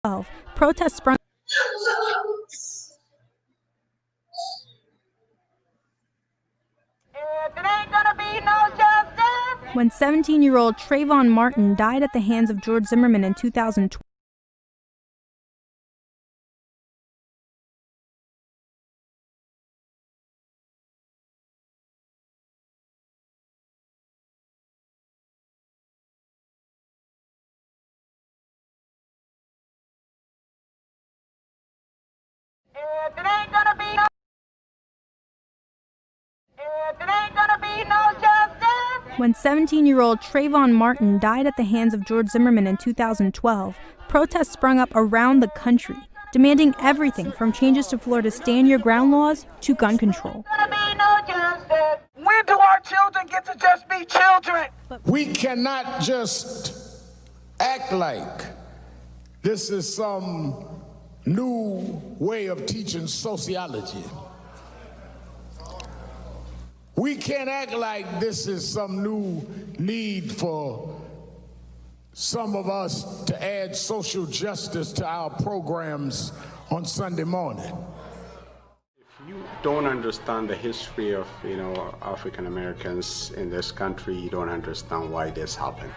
Protests sprung when 17-year-old Trayvon Martin died at the hands of George Zimmerman in 2012. When 17-year-old Trayvon Martin died at the hands of George Zimmerman in 2012, protests sprung up around the country, demanding everything from changes to Florida's stand your ground laws to gun control. When do our children get to just be children? We cannot just act like this is some new way of teaching sociology. We can't act like this is some new need for some of us to add social justice to our programs on Sunday morning. If you don't understand the history of, African Americans in this country, you don't understand why this happened.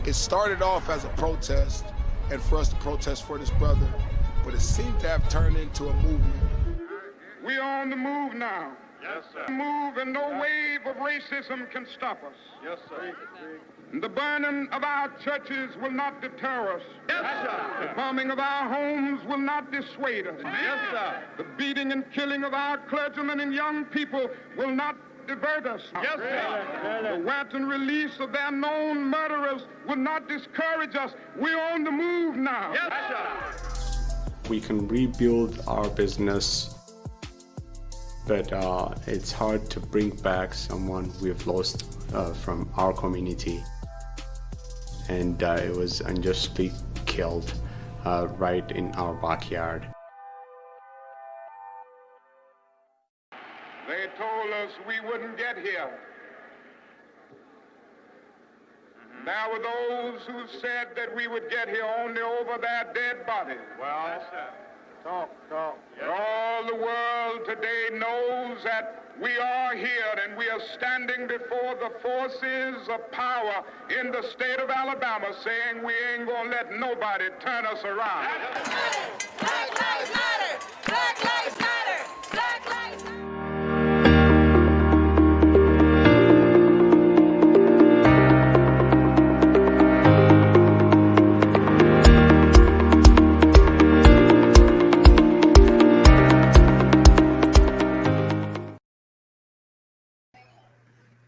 It started off as a protest and for us to protest for this brother, but it seemed to have turned into a movement. We are on the move now. Yes, sir. Move and no wave of racism can stop us. Yes, sir. The burning of our churches will not deter us. Yes, sir. The bombing of our homes will not dissuade us. Yes, sir. The beating and killing of our clergymen and young people will not divert us. Yes, sir. The wanton release of their known murderers will not discourage us. We're on the move now. Yes, sir. We can rebuild our business, but it's hard to bring back someone we've lost from our community. And it was unjustly killed right in our backyard. They told us we wouldn't get here. There were those who said that we would get here only over their dead bodies. Well, yes, sir. Talk. Yes. All the world today knows that we are here and we are standing before the forces of power in the state of Alabama saying we ain't gonna let nobody turn us around. Black lives matter! Black lives matter! Black lives matter!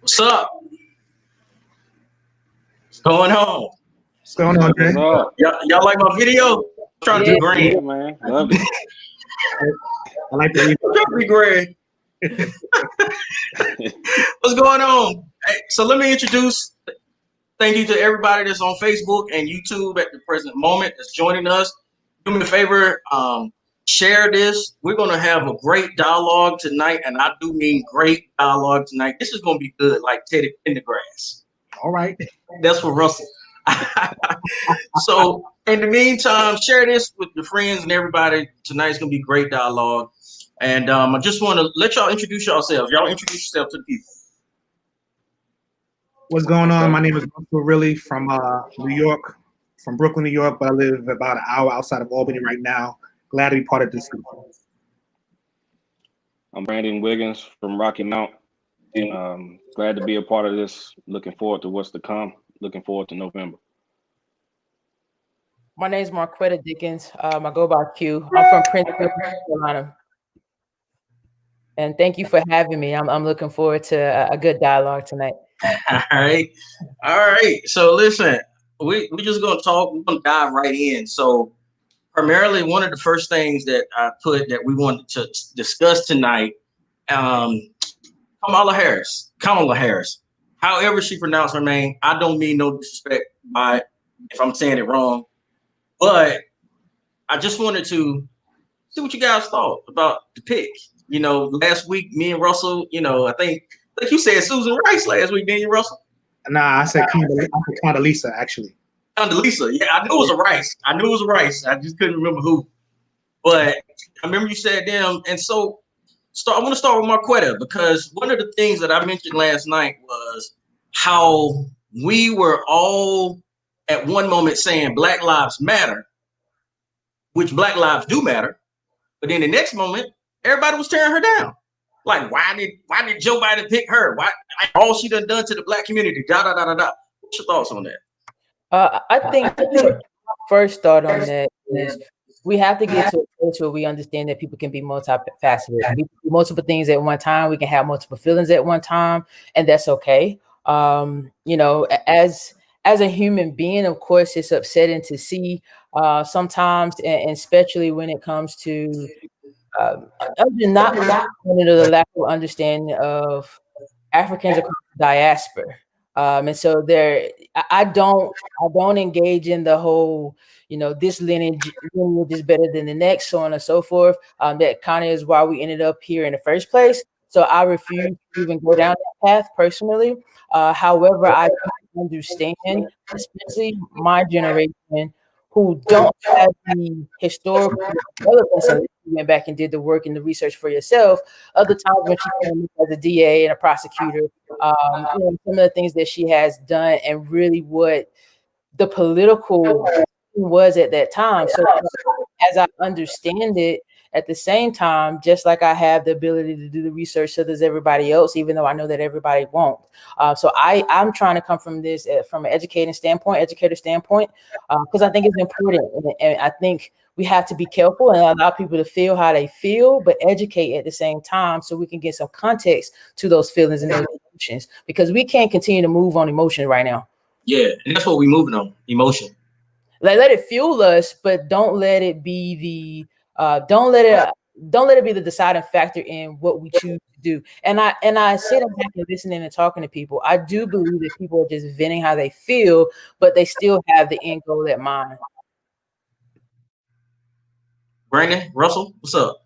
What's up? What's going on? What's going on, Jay? Y'all like my video? I'm trying to be green. Yeah, man. Love it. I like the I'm trying to be green. What's going on? Hey, so let me introduce, thank you to everybody that's on Facebook and YouTube at the present moment that's joining us. Do me a favor, share this. We're going to have a great dialogue tonight, and I do mean great dialogue tonight. This is going to be good, like Teddy Pendergrass. All right. That's for Russell. So in the meantime, share this with your friends and everybody. Tonight's going to be great dialogue. And I just want to let y'all introduce yourselves. Y'all introduce yourself to the people. What's going on? My name is Russell Riley from New York, from Brooklyn, New York, but I live about an hour outside of Albany right now. Glad to be part of this group. I'm Brandon Wiggins from Rocky Mount. Glad to be a part of this. Looking forward to what's to come. Looking forward to November. My name is Marquetta Dickens. I go by Q. I'm from Princeton, North Carolina. And thank you for having me. I'm looking forward to a good dialogue tonight. All right. So listen, we just gonna talk. We're gonna dive right in. So primarily, one of the first things that I put that we wanted to discuss tonight, Kamala Harris. However she pronounced her name, I don't mean no disrespect by it if I'm saying it wrong, but I just wanted to see what you guys thought about the pick. Last week, me and Russell, I think you said Susan Rice last week, didn't you, Russell? Nah, I said Condoleezza, actually. Condoleezza. Yeah, I knew it was a Rice. I knew it was a Rice. I just couldn't remember who. But I remember you said them. And so I want to start with Marquetta, because one of the things that I mentioned last night was how we were all at one moment saying Black Lives Matter, which Black lives do matter. But then the next moment, everybody was tearing her down. Like, why did Joe Biden pick her? Why all she done to the Black community? Da da da da da. What's your thoughts on that? I think first thought on that is we have to get to a place where we understand that people can be multifaceted. We can do multiple things at one time. We can have multiple feelings at one time, and that's okay. You know, as a human being, of course, it's upsetting to see sometimes, and especially when it comes to not the lack of understanding of Africans across the diaspora. And so I don't engage in the whole, you know, this lineage is better than the next, so on and so forth. That kind of is why we ended up here in the first place. So I refuse to even go down that path personally. However, I understand, especially my generation, who don't have the historical relevance. And you went back and did the work and the research for yourself. Other times when she came as a DA and a prosecutor, you know, some of the things that she has done and really what the political was at that time. So as I understand it, at the same time, just like I have the ability to do the research, so does everybody else, even though I know that everybody won't. So I'm trying to come from this from an educator standpoint, because I think it's important. And I think we have to be careful and allow people to feel how they feel, but educate at the same time so we can get some context to those feelings and those emotions, because we can't continue to move on emotion right now. Yeah, and that's what we're moving on, emotion. Let it fuel us, but don't let it be the don't let it be the deciding factor in what we choose to do. And I sit back and listening and talking to people. I do believe that people are just venting how they feel, but they still have the end goal at mind. Brandon, Russell, what's up?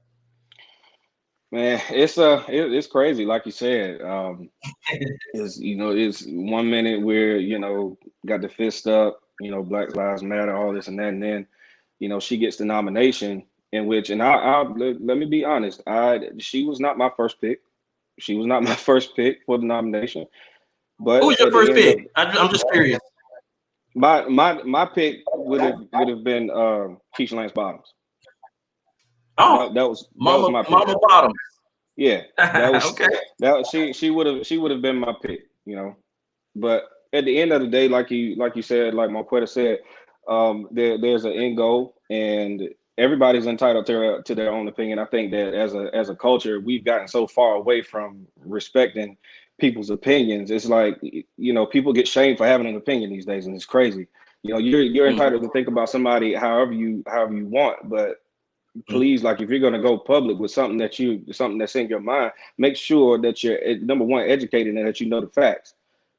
Man, it's crazy, like you said. Is, you know, it's 1 minute where, you know, got the fist up, you know, Black Lives Matter, all this and that, and then, you know, she gets the nomination, in which, and let me be honest, she was not my first pick. She was not my first pick for the nomination. But who was your first pick? I'm just curious. My pick would have been Keisha Lance Bottoms. Oh, that was my pick. Mama Bottoms. Yeah, that was okay. That she would have been my pick, you know. But at the end of the day, like you said, like Marquetta said, there's an end goal, and everybody's entitled to their own opinion. I think that as a culture, we've gotten so far away from respecting people's opinions. It's like, you know, people get shamed for having an opinion these days, and it's crazy. You know, you're entitled to think about somebody however you want, but please, like, if you're going to go public with something that's in your mind, make sure that you're, number one, educated and that you know the facts.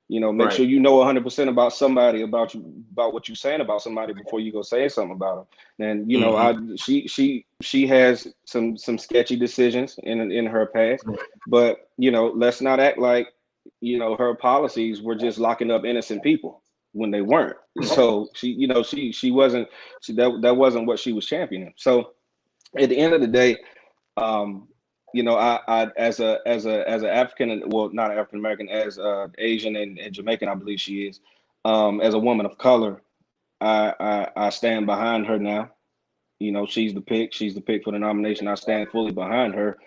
You know, make sure you know 100% about somebody, about what you're saying about somebody before you go say something about them. And you know, she has some sketchy decisions in her past, but you know, let's not act like, you know, her policies were just locking up innocent people when they weren't. So that wasn't what she was championing. So at the end of the day, you know, I as an African, well, not African American, as Asian and Jamaican, I believe she is, as a woman of color, I stand behind her now. You know, she's the pick for the nomination. I stand fully behind her,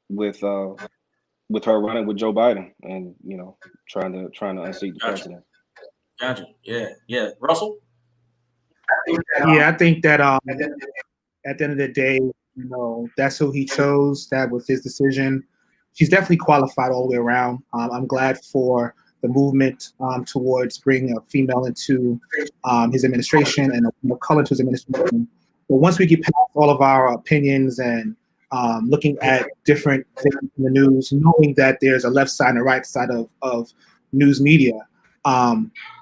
with her running with Joe Biden and, you know, trying to unseat the president. Gotcha. Yeah. Russell? Yeah, I think that at the end of the day, you know, that's who he chose. That was his decision. She's definitely qualified all the way around. I'm glad for the movement towards bringing a female into his administration and a color to his administration. But once we get past all of our opinions and looking at different things in the news, knowing that there's a left side and a right side of news media,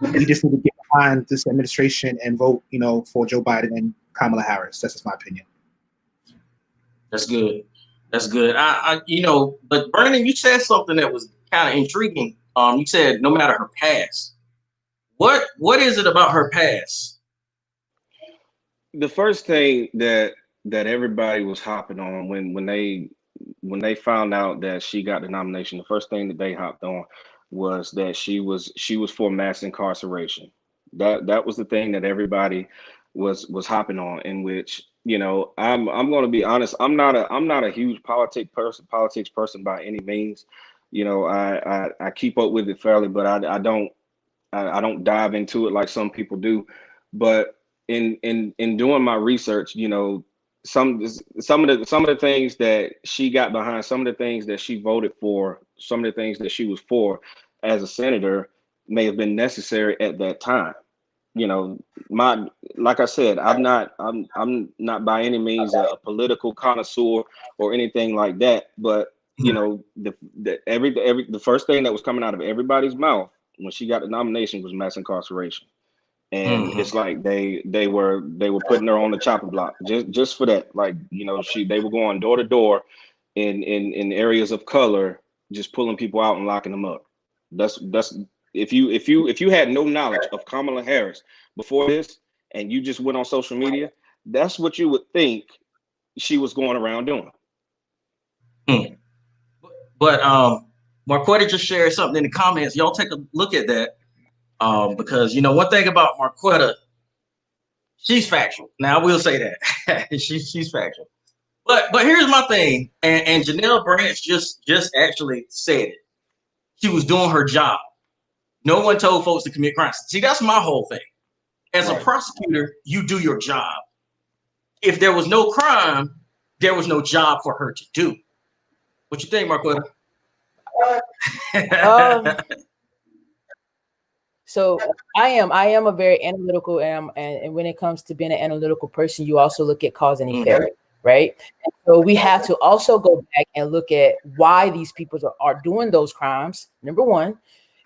we just need to get behind this administration and vote, you know, for Joe Biden and Kamala Harris. That's just my opinion. That's good. I you know, but Brandon, you said something that was kind of intriguing. You said no matter her past. What is it about her past? The first thing that everybody was hopping on when they found out that she got the nomination, the first thing that they hopped on was that she was for mass incarceration. That was the thing that everybody was hopping on. In which, you know, I'm going to be honest. I'm not a huge politics person by any means. You know, I keep up with it fairly, but I don't dive into it like some people do. But in doing my research, you know, some of the things that she got behind, some of the things that she voted for, some of the things that she was for as a senator may have been necessary at that time. You know, like I said, I'm not by any means a political connoisseur or anything like that. But you know, the first thing that was coming out of everybody's mouth when she got the nomination was mass incarceration. And it's like they were putting her on the chopping block just for that. Like, you know, they were going door to door in areas of color, just pulling people out and locking them up. That's if you had no knowledge of Kamala Harris before this and you just went on social media, that's what you would think she was going around doing. But Marquetta just shared something in the comments. Y'all take a look at that. Because, you know, one thing about Marquetta, she's factual. Now, I will say that. she's factual. But here's my thing, and Janelle Branch just actually said it. She was doing her job. No one told folks to commit crimes. See, that's my whole thing. As a prosecutor, you do your job. If there was no crime, there was no job for her to do. What you think, Marquetta? So I am a very analytical, and when it comes to being an analytical person, you also look at cause and effect, right? And so we have to also go back and look at why these people are doing those crimes, number one.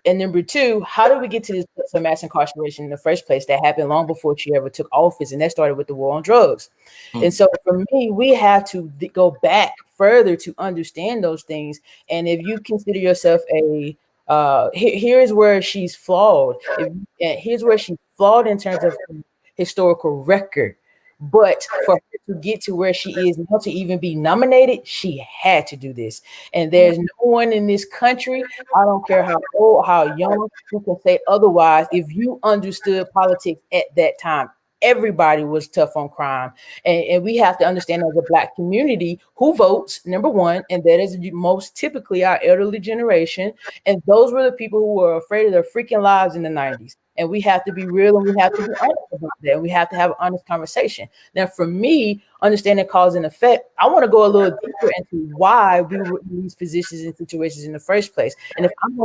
And number two, how did we get to this place of mass incarceration in the first place that happened long before she ever took office? And that started with the war on drugs. And so for me, we have to go back further to understand those things. And if you consider yourself here's where she's flawed. Here's where she's flawed in terms of historical record. But for her to get to where she is now, to even be nominated, she had to do this. And there's no one in this country, I don't care how old, how young, who can say otherwise. If you understood politics at that time, everybody was tough on crime. And we have to understand, as a Black community, who votes, number one, and that is most typically our elderly generation. And those were the people who were afraid of their freaking lives in the 90s. And we have to be real, and we have to be honest about that. And we have to have an honest conversation. Now, for me, understanding cause and effect, I want to go a little deeper into why we were in these positions and situations in the first place. And if I'm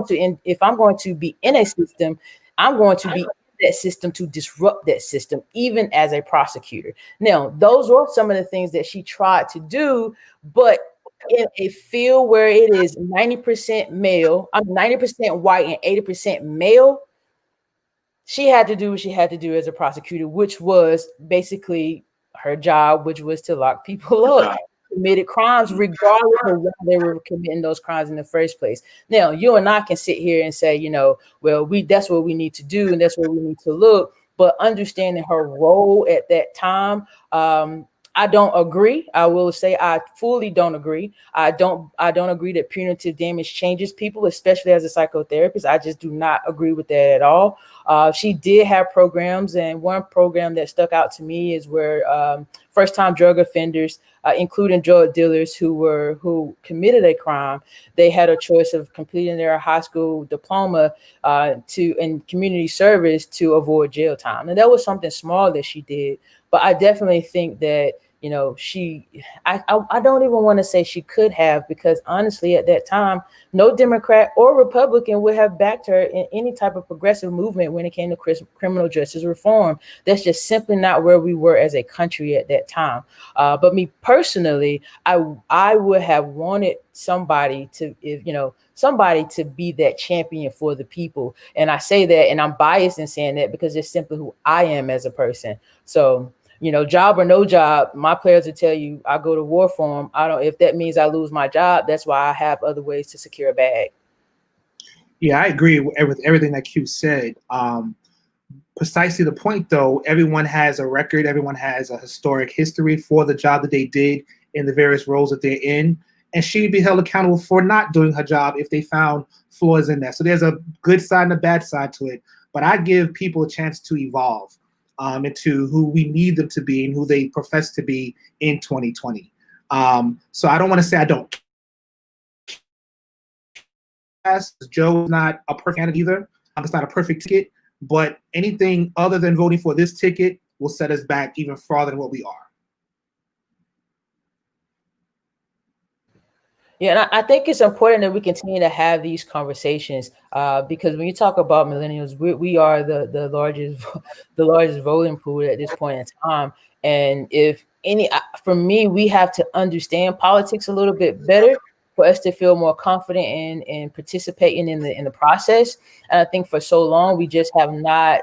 going to be in a system, I'm going to be in that system to disrupt that system, even as a prosecutor. Now, those were some of the things that she tried to do, but in a field where it is 90% male, 90% white and 80% male, she had to do what she had to do as a prosecutor, which was basically her job, which was to lock people up, committed crimes, regardless of why they were committing those crimes in the first place. Now, you and I can sit here and say, you know, well, that's what we need to do, and that's where we need to look. But understanding her role at that time, I don't agree. I will say I fully don't agree. I don't agree that punitive damage changes people, especially as a psychotherapist. I just do not agree with that at all. She did have programs, and one program that stuck out to me is where first-time drug offenders, including drug dealers who committed a crime, they had a choice of completing their high school diploma in community service to avoid jail time. And that was something small that she did. But I definitely think that, you know, I don't even want to say she could have, because honestly, at that time, no Democrat or Republican would have backed her in any type of progressive movement when it came to criminal justice reform. That's just simply not where we were as a country at that time. But me personally, I would have wanted somebody to be that champion for the people. And I say that, and I'm biased in saying that, because it's simply who I am as a person. So, you know, job or no job, my players will tell you I go to war for them. If that means I lose my job, that's why I have other ways to secure a bag. Yeah, I agree with everything that Q said. precisely the point, though, everyone has a record, everyone has a historic history for the job that they did in the various roles that they're in, and she'd be held accountable for not doing her job if they found flaws in that. So there's a good side and a bad side to it, but I give people a chance to evolve into who we need them to be and who they profess to be in 2020. So I don't want to say I don't. Joe is not a perfect candidate either. It's not a perfect ticket, but anything other than voting for this ticket will set us back even farther than what we are. Yeah, and I think it's important that we continue to have these conversations because when you talk about millennials, we are the largest voting pool at this point in time. And if any, for me, we have to understand politics a little bit better for us to feel more confident in participating in the process. And I think for so long we just have not.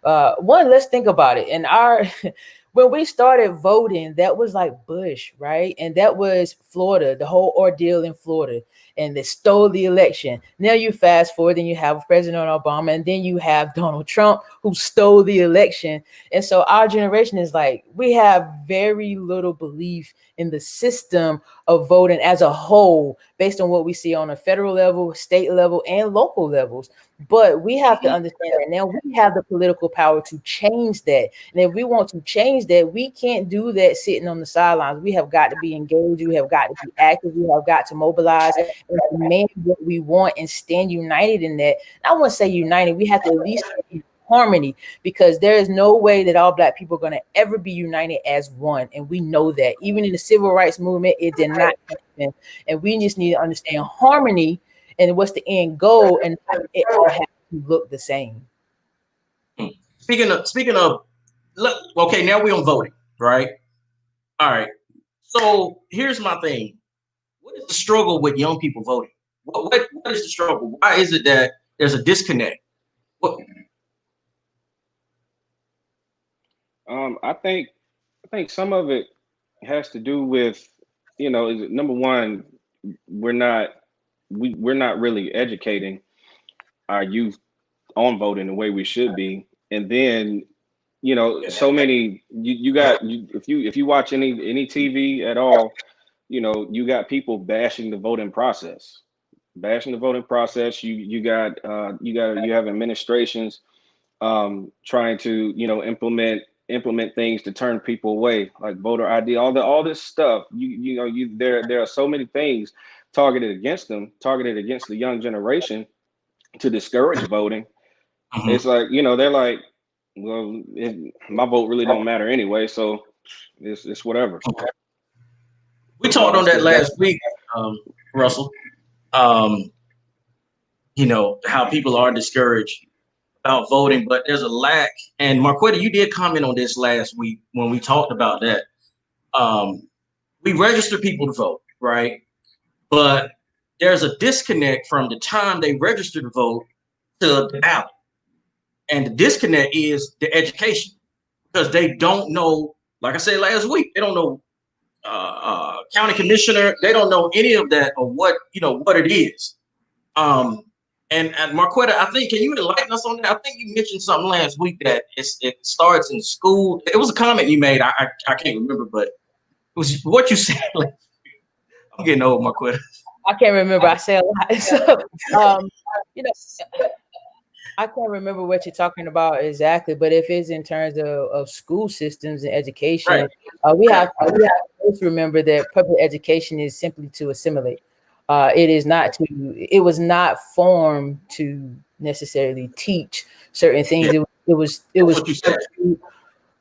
Let's think about it. And when we started voting, that was like Bush, right? And that was Florida, the whole ordeal in Florida, and they stole the election. Now you fast forward, and you have President Obama, and then you have Donald Trump, who stole the election. And so our generation is like, we have very little belief in the system of voting as a whole, based on what we see on a federal level, state level, and local levels. But we have to understand that now we have the political power to change that. And if we want to change that, we can't do that sitting on the sidelines. We have got to be engaged. We have got to be active. We have got to mobilize and demand what we want and stand united in that. And I wouldn't say united. We have to at least be in harmony, because there is no way that all Black people are going to ever be united as one. And we know that. Even in the civil rights movement, it did not happen. And we just need to understand harmony and what's the end goal, and it all has to look the same. Speaking of, okay, now we're on voting, right? All right. So here's my thing. What is the struggle with young people voting? What is the struggle? Why is it that there's a disconnect? I think some of it has to do with, number one, we're not really educating our youth on voting the way we should be. And then, so many, if you watch any TV at all, you got people bashing the voting process. You have administrations trying to, implement things to turn people away, like voter ID, all this stuff. There are so many things targeted against the young generation to discourage voting. It's like, they're like, well, my vote really don't matter anyway, so it's whatever. We talked on that last week, Russell. How people are discouraged about voting, but there's a lack. And Marquetta, you did comment on this last week when we talked about that. We register people to vote, right? But there's a disconnect from the time they register to vote to the ballot. And the disconnect is the education, because they don't know, like I said last week, they don't know county commissioner, they don't know any of that or what it is. And Marquetta, I think, can you enlighten us on that? I think you mentioned something last week that it starts in school. It was a comment you made. I can't remember, but it was what you said last week. I'm getting old, Marquetta. I can't remember. I say a lot. So, I can't remember what you're talking about exactly, but if it's in terms of school systems and education, right. we have to remember that public education is simply to assimilate. It was not formed to necessarily teach certain things. It was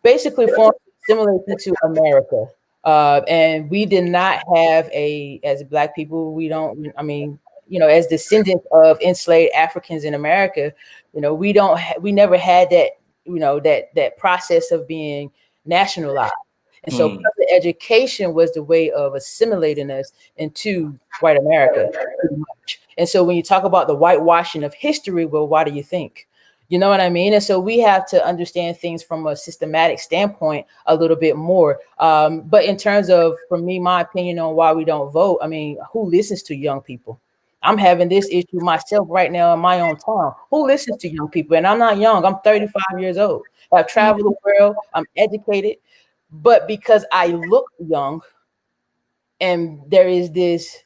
basically formed to assimilate into America. And we did not have as Black people, as descendants of enslaved Africans in America, we never had that, that process of being nationalized. And so public education was the way of assimilating us into white America, pretty much. And so when you talk about the whitewashing of history, well, why do you think? You know what I mean? And so we have to understand things from a systematic standpoint a little bit more. But in terms of, for me, my opinion on why we don't vote, who listens to young people? I'm having this issue myself right now in my own town. Who listens to young people? And I'm not young. I'm 35 years old. I've traveled the world. I'm educated. But because I look young, and there is this,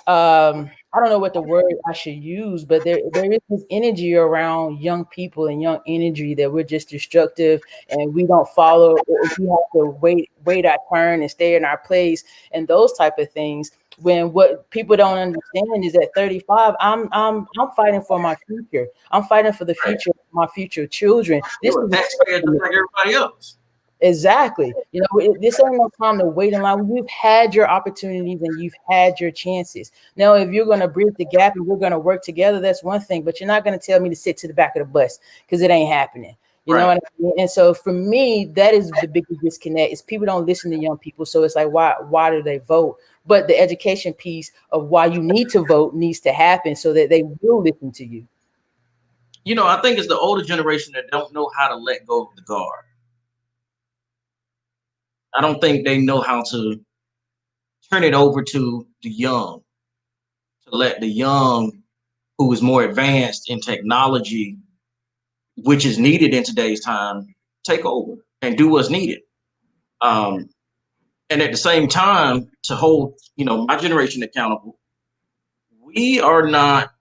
I don't know what the word I should use, but there is this energy around young people and young energy that we're just destructive and we don't follow. We have to wait our turn and stay in our place and those type of things. When what people don't understand is at 35, I'm fighting for my future. I'm fighting for the future of my future children. This You're a taxpayer just like everybody else. Exactly. You know, this ain't no time to wait in line. You've had your opportunities and you've had your chances. Now, if you're going to bridge the gap and we're going to work together, that's one thing. But you're not going to tell me to sit to the back of the bus because it ain't happening. You know what I mean? And so for me, that is the biggest disconnect is people don't listen to young people. So it's like, why do they vote? But the education piece of why you need to vote needs to happen so that they will listen to you. You know, I think it's the older generation that don't know how to let go of the guard. I don't think they know how to turn it over to the young, to let the young who is more advanced in technology, which is needed in today's time, take over and do what's needed. And at the same time, to hold, you know, my generation accountable, we're not,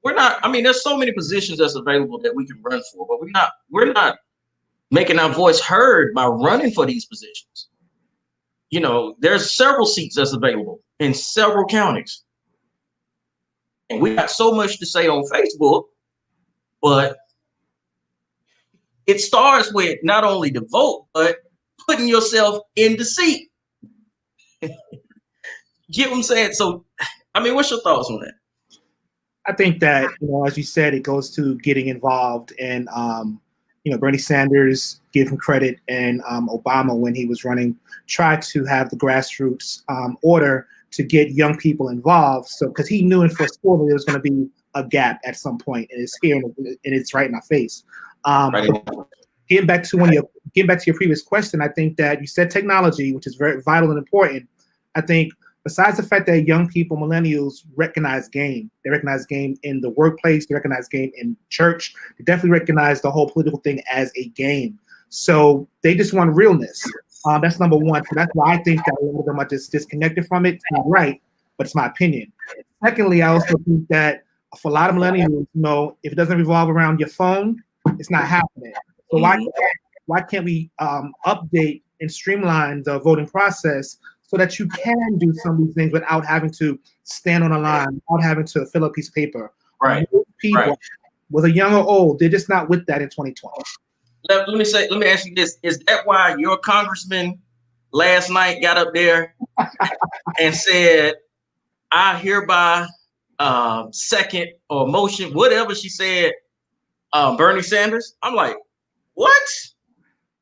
I mean, there's so many positions that's available that we can run for, but we're not making our voice heard by running for these positions. You know, there's several seats that's available in several counties. And we got so much to say on Facebook, but it starts with not only the vote, but putting yourself in the seat. Get what I'm saying? So, I mean, what's your thoughts on that? I think that, you know, as you said, it goes to getting involved. And, you know, Bernie Sanders, give him credit, and Obama, when he was running, tried to have the grassroots order to get young people involved. So, because he knew in first quarter there was going to be a gap at some point, and it's here and it's right in our face. Getting back to your previous question, I think that you said technology, which is very vital and important. I think besides the fact that young people, millennials, recognize game, they recognize game in the workplace, they recognize game in church, they definitely recognize the whole political thing as a game. So they just want realness. That's number one. So that's why I think that a lot of them are just disconnected from it. It's not right, but it's my opinion. Secondly, I also think that for a lot of millennials, you know, if it doesn't revolve around your phone, it's not happening. So why can't we update and streamline the voting process so that you can do some of these things without having to stand on a line, without having to fill a piece of paper? Right. People, whether young or old, they're just not with that in 2020. Let me ask you this. Is that why your congressman last night got up there and said, I hereby second or motion, whatever she said, Bernie Sanders? I'm like, what?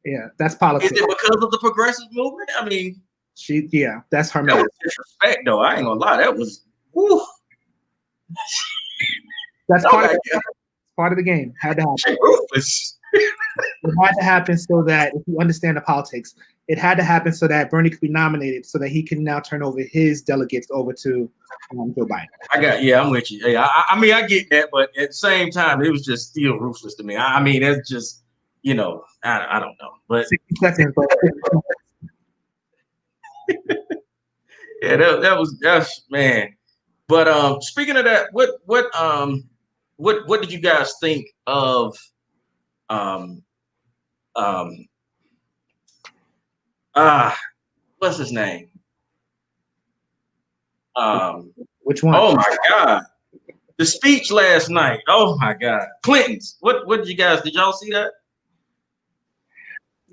Yeah, that's politics. Is it because of the progressive movement? I mean, that's her. That was disrespect, though. I ain't gonna lie. That was, whew. That's part of the game. Had to happen. Ruthless. It had to happen so that, if you understand the politics, it had to happen so that Bernie could be nominated, so that he can now turn over his delegates over to Joe Biden. I'm with you. Yeah, I mean, I get that, but at the same time, it was just still ruthless to me. I mean, that's just, you know, I don't know, but 60 seconds. Yeah, that's man. But speaking of that, what did you guys think of what's his name? Which one? Oh my God. The speech last night. Oh my God. Clinton's. What did you guys, did y'all see that?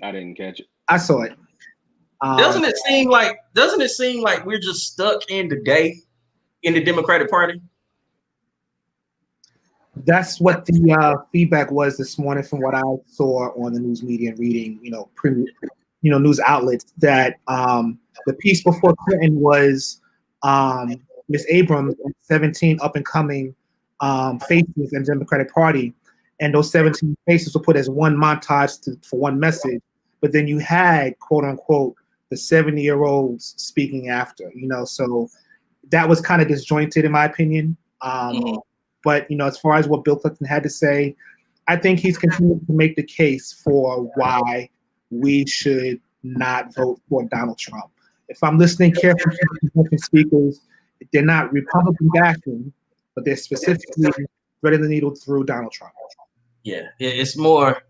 I didn't catch it. I saw it. Doesn't it seem like we're just stuck in the day in the Democratic Party? That's what the feedback was this morning from what I saw on the news media and reading, news outlets, that the piece before Clinton was Ms. Abrams and 17 up and coming faces in the Democratic Party, and those 17 faces were put as one montage for one message. But then you had, quote unquote, the 70-year-olds speaking after, so that was kind of disjointed in my opinion. But as far as what Bill Clinton had to say, I think he's continuing to make the case for why we should not vote for Donald Trump. If I'm listening carefully to the convention speakers, they're not Republican bashing, but they're specifically threading the needle through Donald Trump. Yeah, it's more.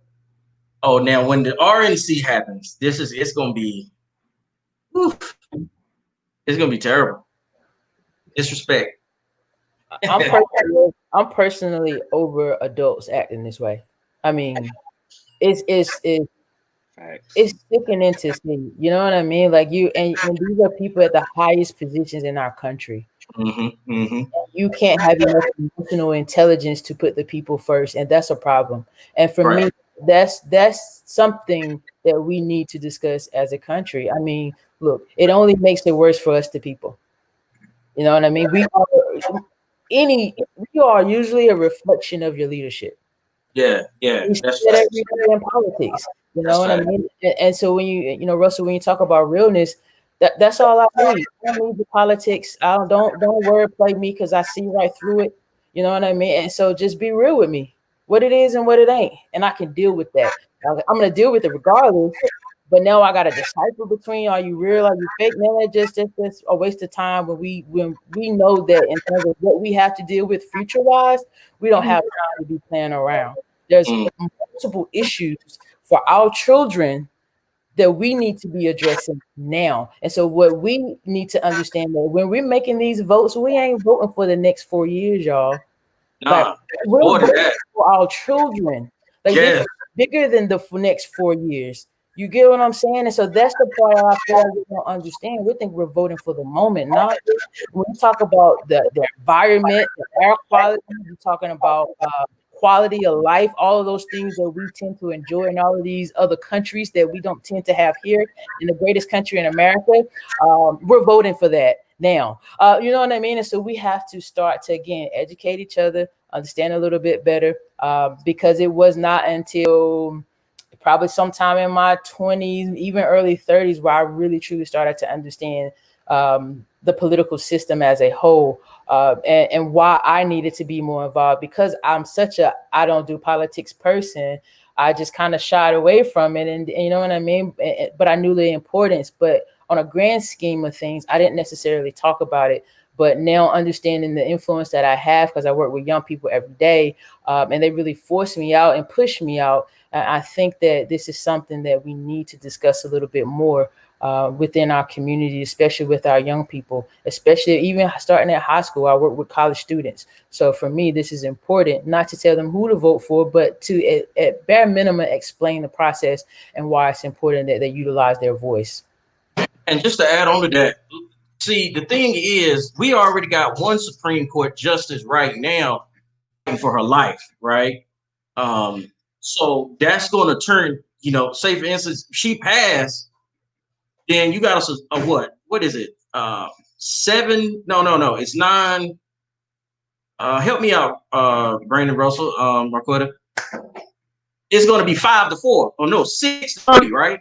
Oh, now when the RNC happens, it's gonna be, oof, it's gonna be terrible. Disrespect. I'm personally over adults acting this way. I mean, it's sickening to see. You know what I mean? Like and these are people at the highest positions in our country. You can't have enough emotional intelligence to put the people first, and that's a problem. And for me, that's something that we need to discuss as a country. I mean, look, it only makes it worse for us, the people. You know what I mean? We are usually a reflection of your leadership. Yeah. We see that every day in politics. You know what I mean? And so when Russell, when you talk about realness, that's all I need. I don't need the politics. Don't wordplay me because I see right through it. You know what I mean? And so just be real with me, what it is and what it ain't, and I can deal with that. I'm gonna deal with it regardless. But now I gotta decipher between are you real, are you fake? Man, that's just a waste of time when we know that in terms of what we have to deal with future wise, we don't have time to be playing around. There's multiple issues for our children that we need to be addressing now. And so what we need to understand that when we're making these votes, we ain't voting for the next 4 years, y'all. Like, we're voting for our children. Like they're bigger than the next 4 years. You get what I'm saying? And so that's the part I feel like we don't understand. We think we're voting for the moment. Not when we talk about the environment, the air quality, we're talking about quality of life, all of those things that we tend to enjoy in all of these other countries that we don't tend to have here in the greatest country in America. We're voting for that now. You know what I mean? And so we have to start to, again, educate each other, understand a little bit better, because it was not until probably sometime in my 20s, even early 30s, where I really truly started to understand the political system as a whole, and why I needed to be more involved, because I'm such I don't do politics person. I just kind of shied away from it, and you know what I mean? But I knew the importance, but on a grand scheme of things, I didn't necessarily talk about it. But now understanding the influence that I have, because I work with young people every day, and they really force me out and push me out, I think that this is something that we need to discuss a little bit more within our community, especially with our young people, especially even starting at high school. I work with college students. So for me, this is important, not to tell them who to vote for, but to at bare minimum explain the process and why it's important that they utilize their voice. And just to add on to that, see, the thing is, we already got one Supreme Court justice right now for her life, right? So that's going to turn, say for instance, she passed, then you got a what? What is it? 7? No. It's 9. Help me out, Brandon Russell, Marquetta. It's going to be 5-4. Oh no, 6-3, right?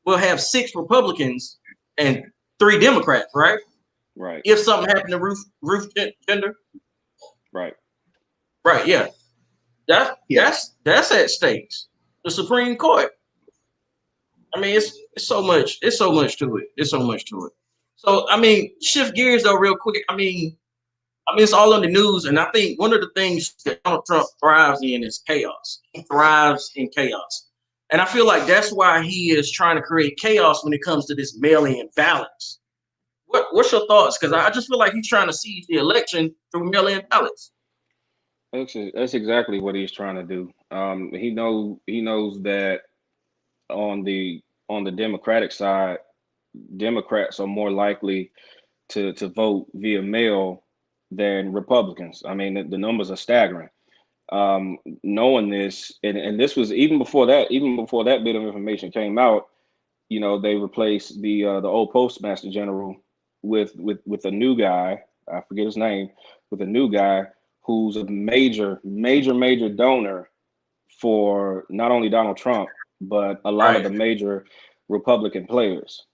We'll have 6 Republicans and 3 Democrats, right? Right. If something happened to Ruth Gender. Right. Right. Yeah. That's at stakes. The Supreme Court. I mean, it's so much. It's so much to it. So I mean, shift gears though, real quick. I mean, it's all on the news, and I think one of the things that Donald Trump thrives in is chaos. He thrives in chaos, and I feel like that's why he is trying to create chaos when it comes to this mail-in ballots. What's your thoughts? Because I just feel like he's trying to seize the election through mail-in ballots. That's exactly what he's trying to do. He knows that on the Democratic side, Democrats are more likely to vote via mail than Republicans. I mean, the numbers are staggering. Knowing this, and this was even before that bit of information came out, they replaced the old Postmaster General with a new guy. I forget his name, with a new guy who's a major donor for not only Donald Trump, but a lot of the major Republican players.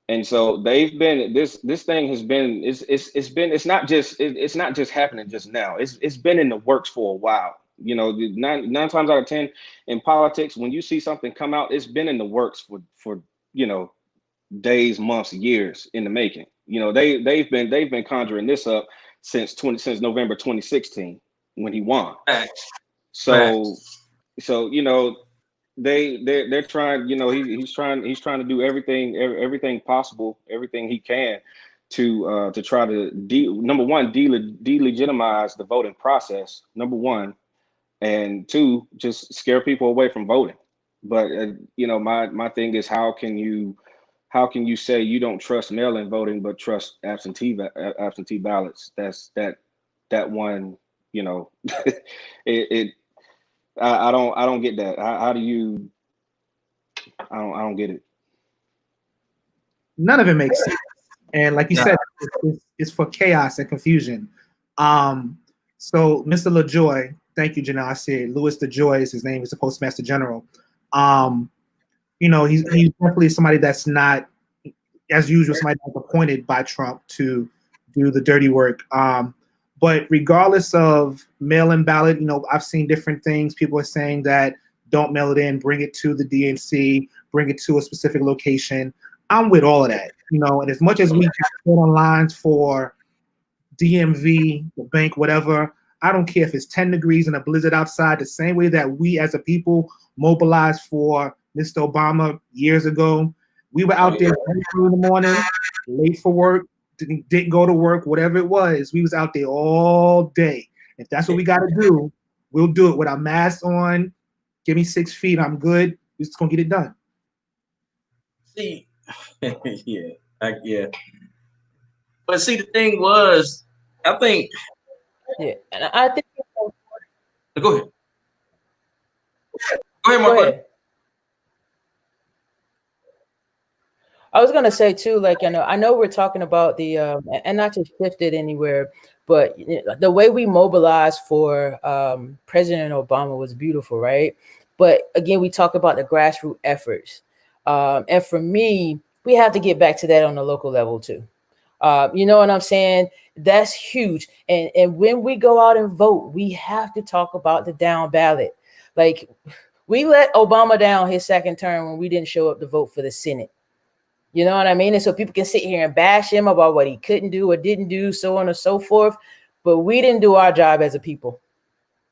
And so they've been this thing has been it's not just happening just now. It's been in the works for a while. You know, nine times out of 10 in politics, when you see something come out, it's been in the works for you know, days, months, years in the making. You know, they've been conjuring this up since November 2016 when he won. So you know, they're trying, you know, he's trying to do everything possible, everything he can to try to number one, delegitimize the voting process, number one, and two, just scare people away from voting. But you know, my thing is, how can you say you don't trust mail-in voting but trust absentee ballots? That one, you know, I don't get that. How do you? I don't get it. None of it makes sense. And like you said, it's for chaos and confusion. So Mr. LaJoy, thank you, Janelle. I said Louis DeJoy is his name. He's the Postmaster General. You know, he's definitely somebody that's not, as usual, somebody that's appointed by Trump to do the dirty work. But regardless of mail-in ballot, you know, I've seen different things. People are saying that don't mail it in, bring it to the DNC, bring it to a specific location. I'm with all of that, you know, and as much as we get on lines for DMV, the bank, whatever, I don't care if it's 10 degrees and a blizzard outside, the same way that we as a people mobilized for Mr. Obama years ago. We were out there in the morning, late for work, didn't go to work, whatever it was. We was out there all day. If that's what we got to do, we'll do it with our masks on. Give me 6 feet, I'm good. We're just going to get it done. See, yeah. But see, the thing was, I think. Yeah, and I think. Go ahead. Go ahead, Mark. I was gonna say too, like, you know, I know we're talking about the and not to shift it anywhere, but the way we mobilized for President Obama was beautiful, right? But again, we talk about the grassroots efforts, and for me, we have to get back to that on the local level too. You know what I'm saying? That's huge. And when we go out and vote, we have to talk about the down ballot. Like, we let Obama down his second term when we didn't show up to vote for the Senate. You know what I mean? And so people can sit here and bash him about what he couldn't do or didn't do, so on and so forth. But we didn't do our job as a people.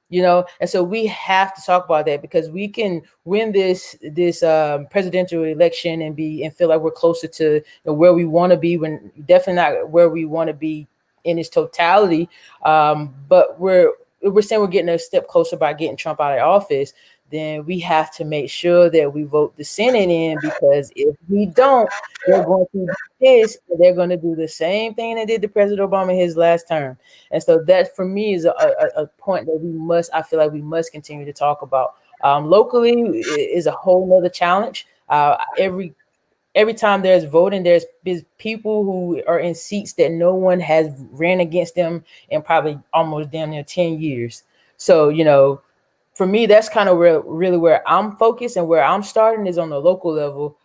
You know, and so we have to talk about that, because we can win this presidential election and feel like we're closer to, you know, where we want to be, when definitely not where we want to be in its totality. But we're saying we're getting a step closer by getting Trump out of office. Then we have to make sure that we vote the Senate in, because if we don't, they're going to do this. They're going to do the same thing they did to President Obama in his last term. And so that, for me, is a point that I feel like we must continue to talk about. Locally is a whole nother challenge. Every time there's voting, there's people who are in seats that no one has ran against them in probably almost damn near 10 years. So, you know, for me, that's kind of where I'm focused, and where I'm starting is on the local level,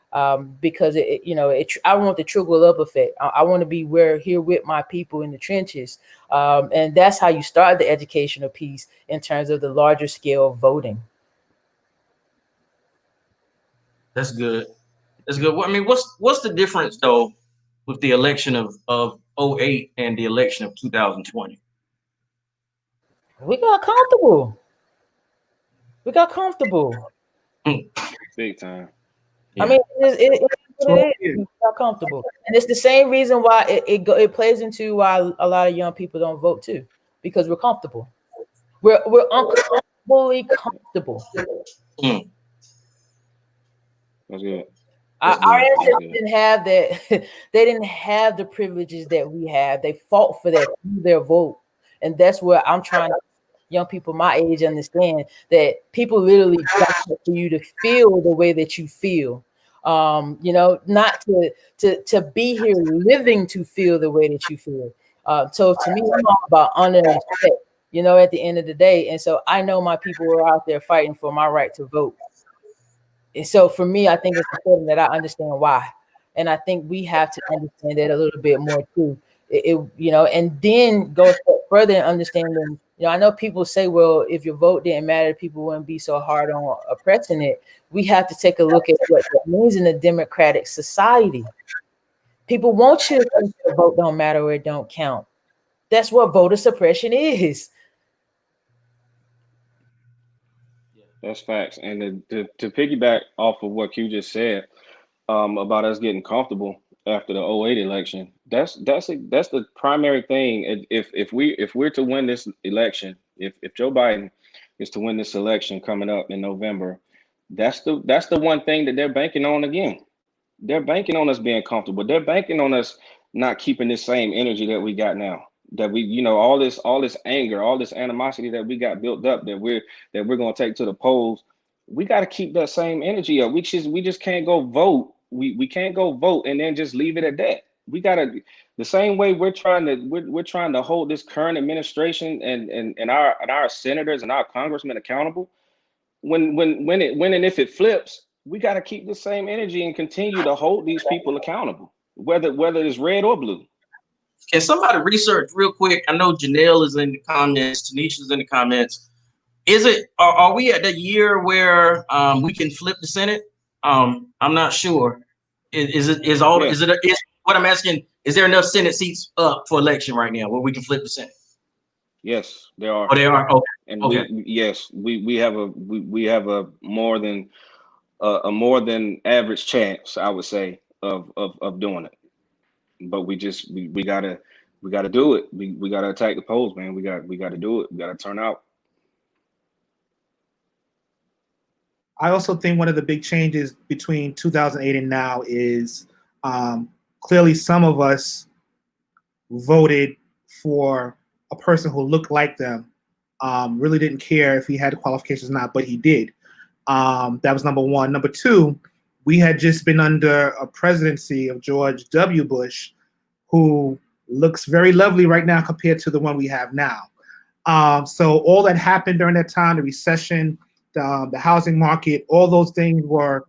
because I want the trickle up effect. I want to be here with my people in the trenches, and that's how you start the educational piece in terms of the larger scale of voting. That's good. That's good. I mean, what's the difference though with the election of 08 and the election of 2020? We got comfortable. Big time. Yeah. I mean, it got comfortable, and it's the same reason why it plays into why a lot of young people don't vote too, because we're comfortable. We're uncomfortably comfortable. That's good. Our ancestors didn't have that. They didn't have the privileges that we have. They fought for that through their vote, and that's where I'm trying to young people my age understand that people literally got for you to feel the way that you feel. You know, not to be here living to feel the way that you feel. So to me, it's all about honor and respect, you know, at the end of the day. And so I know my people are out there fighting for my right to vote. And so for me, I think it's important that I understand why. And I think we have to understand that a little bit more too. And then go a step further and understanding. I know people say, well, if your vote didn't matter, people wouldn't be so hard on oppressing it. We have to take a look at what that means in a democratic society. People want you to think the vote don't matter or it don't count. That's what voter suppression is. That's facts. And to piggyback off of what Q just said about us getting comfortable after the 08 election, that's the primary thing. If we're to win this election, if Joe Biden is to win this election coming up in November, that's the one thing that they're banking on again. They're banking on us being comfortable. They're banking on us not keeping this same energy that we got now. That we, all this anger, all this animosity that we got built up that we're gonna take to the polls. We got to keep that same energy up. We just can't go vote. We can't go vote and then just leave it at that. We gotta, the same way we're trying to hold this current administration and our senators and our congressmen accountable. When and if it flips, we got to keep the same energy and continue to hold these people accountable, whether it's red or blue. Can somebody research real quick? I know Janelle is in the comments, Tanisha's in the comments. Are we at the year where we can flip the Senate? I'm not sure. What I'm asking, is there enough Senate seats up for election right now where we can flip the Senate? Yes, there are. Oh, they are. Okay. And okay. we have a more than average chance, I would say, of doing it. But we gotta do it. We gotta attack the polls, man. We gotta do it. We gotta turn out. I also think one of the big changes between 2008 and now is clearly some of us voted for a person who looked like them, really didn't care if he had the qualifications or not, but he did. That was number one. Number two, we had just been under a presidency of George W. Bush, who looks very lovely right now compared to the one we have now. So all that happened during that time, the recession, the housing market, all those things were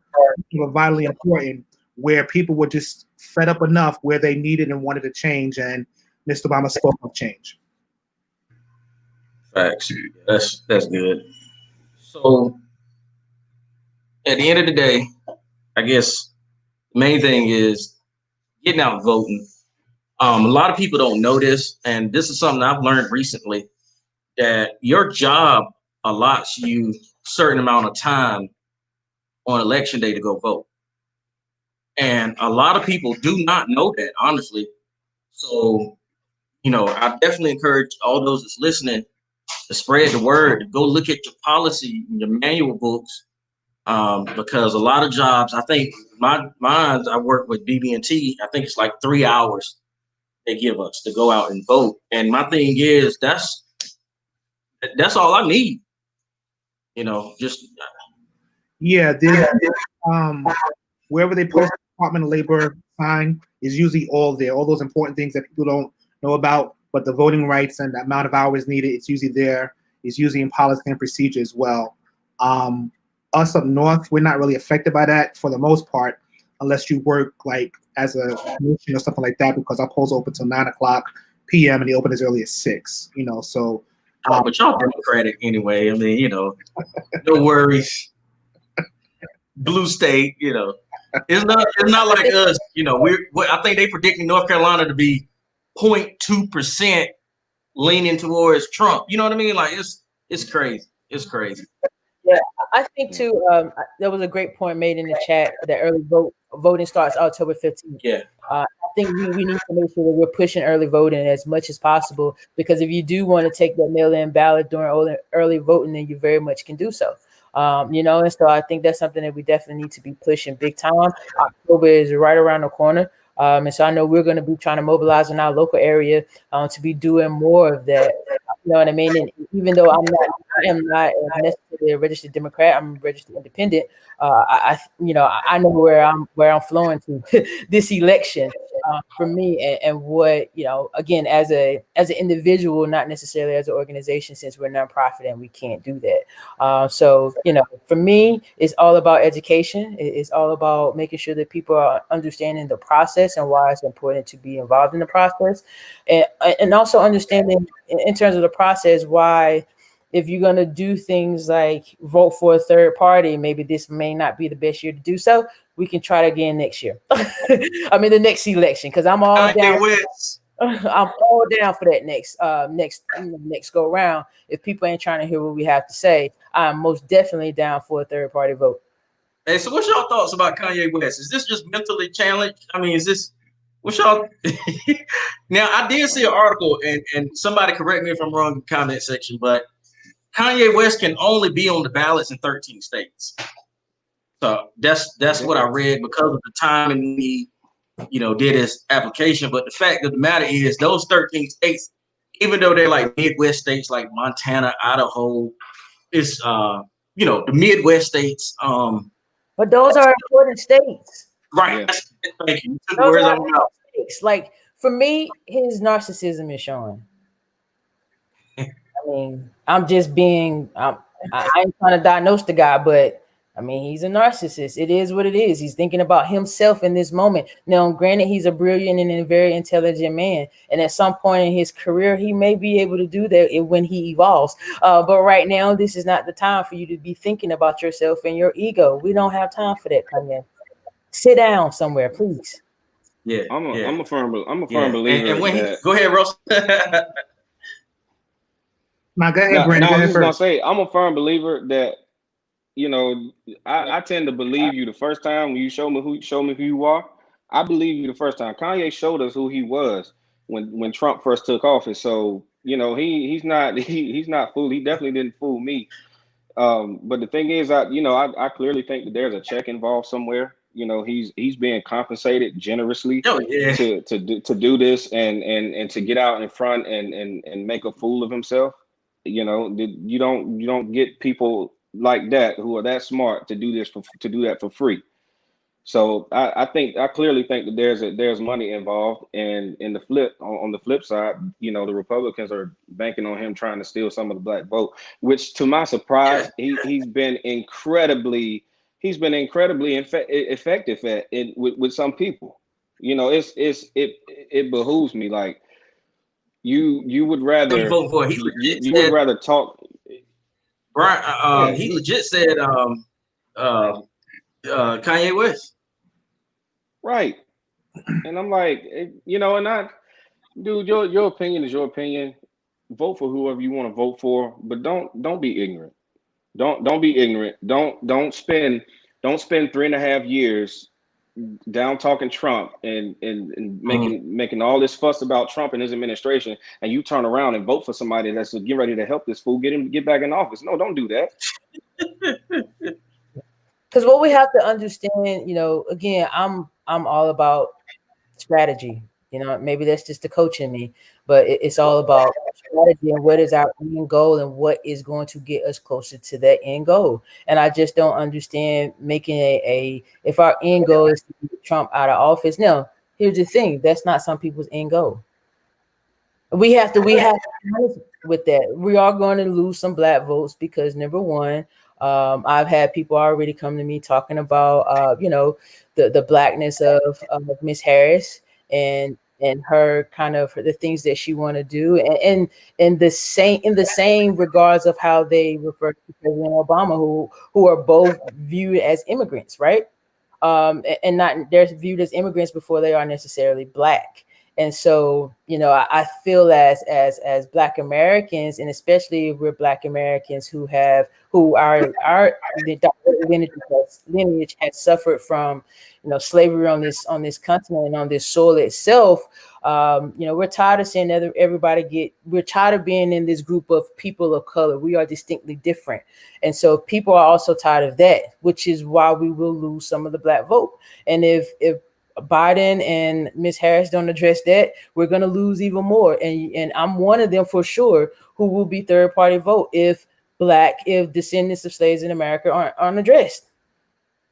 vitally important, where people were just fed up enough where they needed and wanted to change, and Mr. Obama spoke of change. Facts. That's good. So at the end of the day, I guess the main thing is getting out and voting. A lot of people don't know this, and this is something I've learned recently, that your job allots you a certain amount of time on election day to go vote. And a lot of people do not know that, honestly. So, I definitely encourage all those that's listening to spread the word, to go look at your policy, your manual books, because a lot of jobs, I think I work with BB&T, I think it's like 3 hours they give us to go out and vote. And my thing is, that's all I need. Just wherever they post the Department of Labor sign is usually all there, all those important things that people don't know about, but the voting rights and the amount of hours needed, it's usually there. It's usually in policy and procedure as well. Us up north, we're not really affected by that for the most part, unless you work like as a commission or something like that, because our polls open till 9:00 p.m. and they open as early as 6. So. But y'all Democratic anyway. I mean, no worries. Blue state, it's not like us. I think they predicting North Carolina to be 0.2% leaning towards Trump. You know what I mean? Like it's crazy. It's crazy. Yeah, I think too. There was a great point made in the chat that early voting starts October 15th. Yeah. I think we need to make sure that we're pushing early voting as much as possible, because if you do want to take that mail-in ballot during early voting, then you very much can do so. And so I think that's something that we definitely need to be pushing big time. October is right around the corner. And so I know we're going to be trying to mobilize in our local area to be doing more of that. You know what I mean? And even though I am not necessarily a registered Democrat, I'm a registered independent. I know where I'm flowing to this election. for me, and what, again, as an individual, not necessarily as an organization, since we're nonprofit and we can't do that. So for me, it's all about education. It's all about making sure that people are understanding the process and why it's important to be involved in the process, and also understanding in terms of the process why, if you're going to do things like vote for a third party, maybe this may not be the best year to do so. We can try it again next year. I mean, the next election, because I'm all down. I'm all down for that next go round. If people ain't trying to hear what we have to say, I'm most definitely down for a third party vote. Hey, so what's y'all thoughts about Kanye West? Is this just mentally challenged? I mean, what's y'all? Now, I did see an article, and somebody correct me if I'm wrong in the comment section, but Kanye West can only be on the ballots in 13 states. So that's what I read because of the time and he, did his application. But the fact of the matter is, those 13 states, even though they're like Midwest states like Montana, Idaho, it's the Midwest states. But those are important states. Right. Yeah. Thank you. Those are states. Like, for me, his narcissism is showing. I mean, I'm just being, I ain't trying to diagnose the guy, but I mean, he's a narcissist. It is what it is. He's thinking about himself in this moment. Now, granted, he's a brilliant and a very intelligent man. And at some point in his career, he may be able to do that when he evolves. But right now, this is not the time for you to be thinking about yourself and your ego. We don't have time for that, Kanye. Sit down somewhere, please. Yeah, I'm a firm believer. And when go ahead, Russell. Go ahead, Brandon. I was just gonna say, I'm a firm believer that, I tend to believe you the first time when you show me who you are. I believe you the first time. Kanye showed us who he was when Trump first took office. So he's not fooled. He definitely didn't fool me. But the thing is, I clearly think that there's a check involved somewhere. He's being compensated generously to do this and to get out in front and make a fool of himself. You don't get people like that who are that smart to do that for free. So I clearly think that there's money involved, and on the flip side, the Republicans are banking on him trying to steal some of the black vote, which to my surprise, he's been incredibly effective at it with some people. It behooves me, like you would rather vote for. You would rather talk. Brian, he legit said Kanye West. Right. And I'm like, dude, your opinion is your opinion. Vote for whoever you want to vote for, but don't be ignorant. Don't be ignorant. Don't spend 3.5 years down talking Trump and making all this fuss about Trump and his administration, and you turn around and vote for somebody that's getting ready to help this fool get back in office. No, don't do that. Because what we have to understand, again, I'm all about strategy. Maybe that's just the coach in me, but it's all about strategy and what is our end goal and what is going to get us closer to that end goal. And I just don't understand making if our end goal is to get Trump out of office. Now, here's the thing: that's not some people's end goal. We have to be honest with that. We are going to lose some black votes because, number one, I've had people already come to me talking about the blackness of Miss Harris and her kind of the things that she want to do, and in the same regards of how they refer to President Obama, who are both viewed as immigrants, right? And not they're viewed as immigrants before they are necessarily black. And so, I feel as Black Americans, and especially if we're Black Americans who our lineage has suffered from, slavery on this continent and on this soil itself. We're tired of seeing we're tired of being in this group of people of color. We are distinctly different. And so people are also tired of that, which is why we will lose some of the black vote. And if Biden and Miss Harris don't address that, we're going to lose even more. And I'm one of them for sure who will be third party vote if descendants of slaves in America aren't addressed.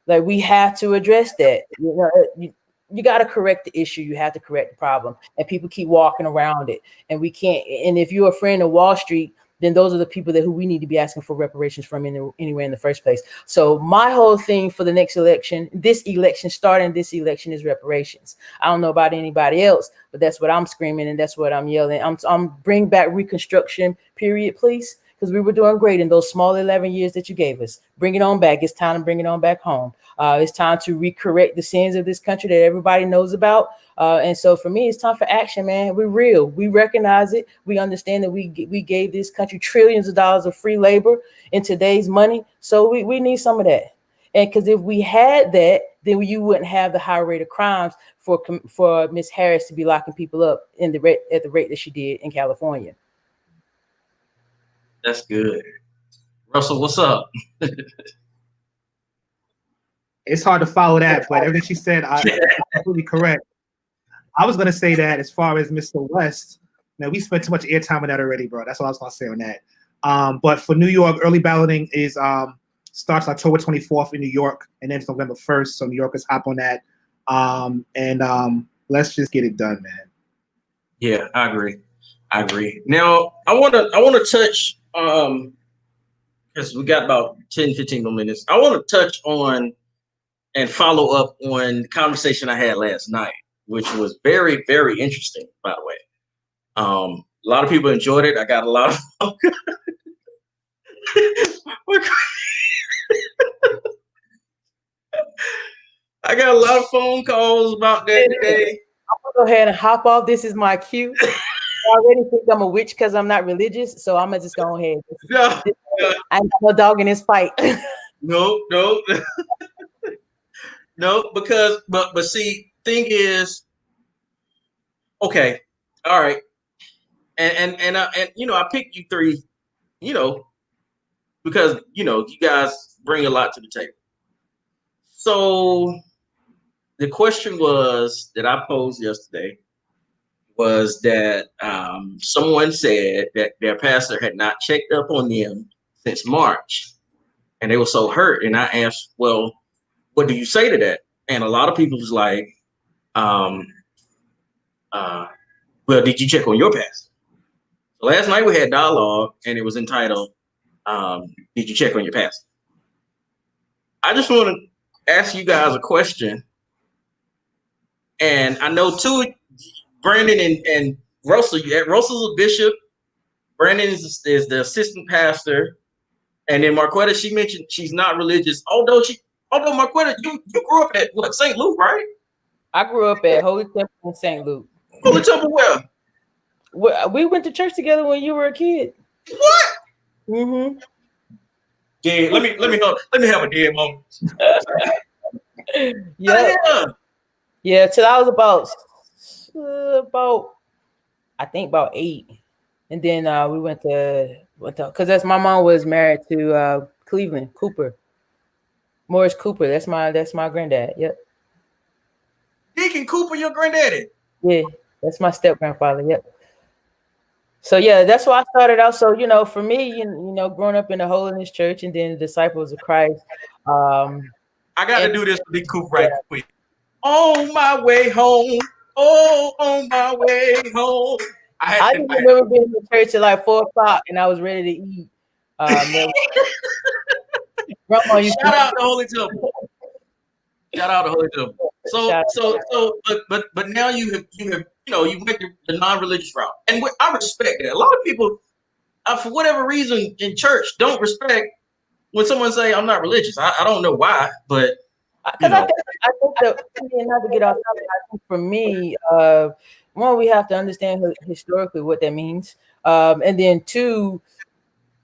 Like, we have to address that. you got to correct the issue. You have to correct the problem, and people keep walking around it, and we can't. And if you're a friend of Wall Street, then those are the people who we need to be asking for reparations from anywhere in the first place. So my whole thing for the next election, starting this election, is reparations. I don't know about anybody else, but that's what I'm screaming and that's what I'm yelling. I'm bring back Reconstruction period, please, because we were doing great in those small 11 years that you gave us. Bring it on back. It's time to bring it on back home. It's time to recorrect the sins of this country that everybody knows about. And so for me, it's time for action, man. We're real. We recognize it. We understand that we gave this country trillions of dollars of free labor in today's money. So we need some of that. And because if we had that, then you wouldn't have the high rate of crimes for Miss Harris to be locking people up at the rate that she did in California. That's good. Russell, what's up? It's hard to follow that, but everything she said, I'm completely correct. I was going to say that as far as Mr. West, man, we spent too much airtime on that already, bro. That's what I was going to say on that. But for New York, early balloting is starts October 24th in New York, and then it's November 1st. So New Yorkers hop on that, and let's just get it done, man. Yeah, I agree. Now I want to touch because we got about 10-15 more minutes. I want to touch on and follow up on the conversation I had last night, which was very, very interesting, by the way. A lot of people enjoyed it. I got a lot of I got a lot of phone calls about that today. I'm gonna go ahead and hop off. This is my cue. I already think I'm a witch because I'm not religious, so I'm gonna just go ahead. I'm no dog in this fight. No. No, because but see, thing is, okay, all right, and I picked you three, because you guys bring a lot to the table. So the question that I posed yesterday was that someone said that their pastor had not checked up on them since March, and they were so hurt. And I asked, well, what do you say to that? And a lot of people was like, well, did you check on your pastor? So last night we had dialogue, and it was entitled, did you check on your pastor? I just want to ask you guys a question. And I know too, Brandon and Russell, Russell's a bishop. Brandon is the assistant pastor. And then Marquetta, she mentioned she's not religious, although Marquetta, you grew up at what, St. Luke, right? I grew up at Holy Temple in St. Luke. Holy Temple where? We went to church together when you were a kid. What? Mm-hmm. Yeah, let me have a dead moment. Yeah, till I was about I think about 8. And then we went to because my mom was married to Cleveland Cooper. Morris Cooper. That's my granddad. Yep. Deacon Cooper, your granddaddy. Yeah, that's my step grandfather. Yep. So yeah, that's why I started out. So for me, growing up in the Holiness Church and then the Disciples of Christ. I got to do this for Deacon Cooper right quick. On my way home. Oh, on my way home. I remember being in church at like 4:00 and I was ready to eat. Grandma, shout out to Holy Temple. Shout out to Holy Temple. But now you went the non-religious route, and I respect that. A lot of people, for whatever reason, in church don't respect when someone say I'm not religious. I don't know why, but because I think that not to get off topic, I think for me, one, we have to understand historically what that means, and then two,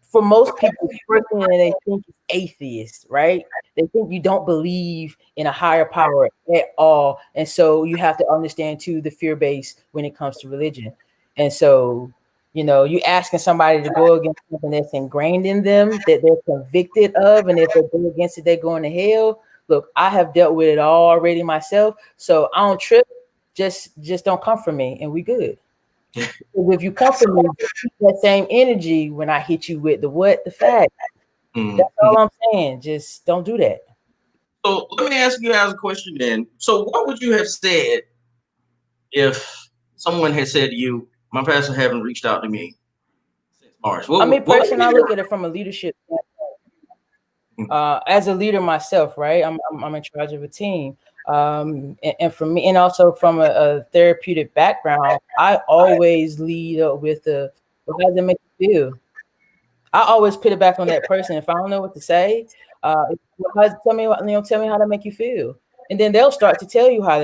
for most people, the first thing that they think is atheist, right? They think you don't believe in a higher power at all, and so you have to understand too the fear base when it comes to religion, and so. You asking somebody to go against something that's ingrained in them that they're convicted of, and if they go against it, they're going to hell. Look, I have dealt with it all already myself, so I don't trip. Just don't come for me, and we good. If you come for me, keep that same energy when I hit you with the fact. That's all I'm saying. Just don't do that. So let me ask you guys a question then. So what would you have said if someone had said to you, my pastor haven't reached out to me since March? I mean, What would personally, I be look at it from a leadership as a leader myself, right? I'm in charge of a team. And for me, and also from a therapeutic background, I always lead up with how does it make you feel? I always put it back on that person. If I don't know what to say, tell me how that make you feel, and then they'll start to tell you how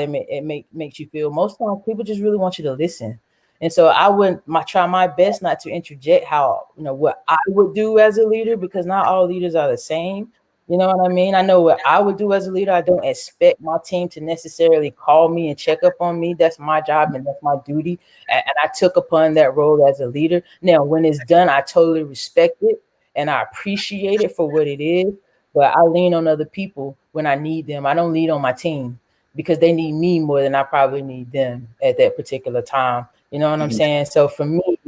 makes you feel. Most times, people just really want you to listen, and so I would try my best not to interject how what I would do as a leader, because not all leaders are the same. You know what I mean? I know what I would do as a leader. I don't expect my team to necessarily call me and check up on me. That's my job and that's my duty. And I took upon that role as a leader. Now, when it's done, I totally respect it and I appreciate it for what it is. But I lean on other people when I need them. I don't lean on my team because they need me more than I probably need them at that particular time. You know what I'm saying? So for me,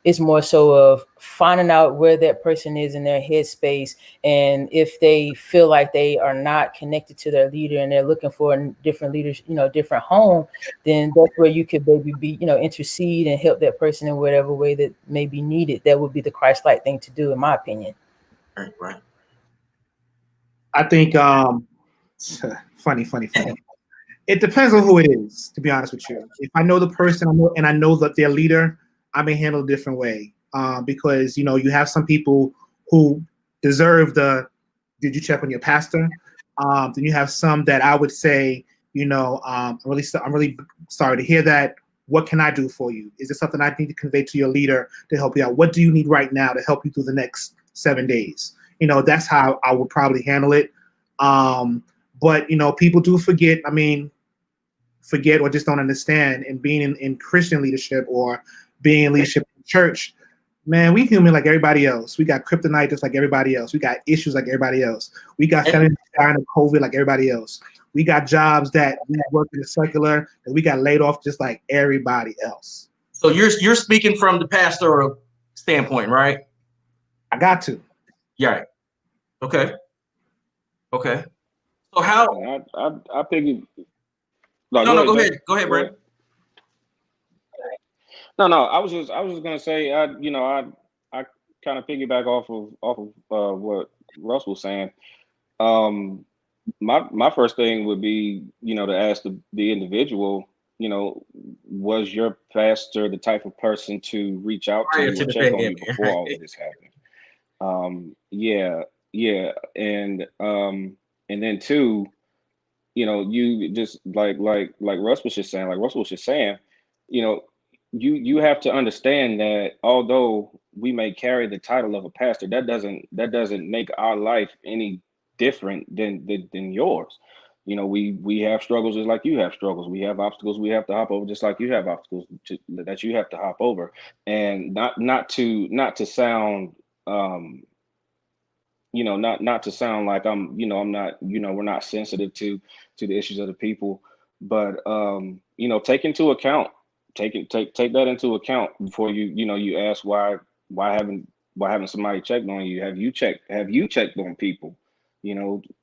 it's more so of finding out where that person is in their headspace, and if they feel like they are not connected to their leader and they're looking for a different leaders, different home, then that's where you could maybe be, intercede and help that person in whatever way that may be needed. That would be the Christ-like thing to do, in my opinion. Right. I think funny. It depends on who it is, to be honest with you. If I know the person I know that their leader, I may handle a different way. Because you have some people who deserve did you check on your pastor? Then you have some that I would say, I'm really sorry to hear that. What can I do for you? Is there something I need to convey to your leader to help you out? What do you need right now to help you through the next 7 days? That's how I would probably handle it. But people do forget. Forget or just don't understand. And being in Christian leadership or being in leadership in church, man, we human like everybody else. We got kryptonite just like everybody else. We got issues like everybody else. We got family dying of COVID like everybody else. We got jobs that we work in the secular and we got laid off just like everybody else. So you're speaking from the pastoral standpoint, right? I got to. Yeah. Okay. So how? I figured. No, go ahead. Go ahead, Brandon. No, I was just gonna say, I kind of piggyback off of what Russ was saying. My first thing would be, to ask the individual, was your pastor the type of person to reach out to you or check on you before all of this happened? Yeah, and then two, you just like Russ was just saying, you have to understand that although we may carry the title of a pastor, that doesn't make our life any different than yours. We have struggles just like you have struggles. We have obstacles we have to hop over just like you have obstacles that you have to hop over. And not to sound not to sound like I'm not, we're not sensitive to the issues of the people, but take that into account before you ask why haven't somebody checked on you? Have you checked on people,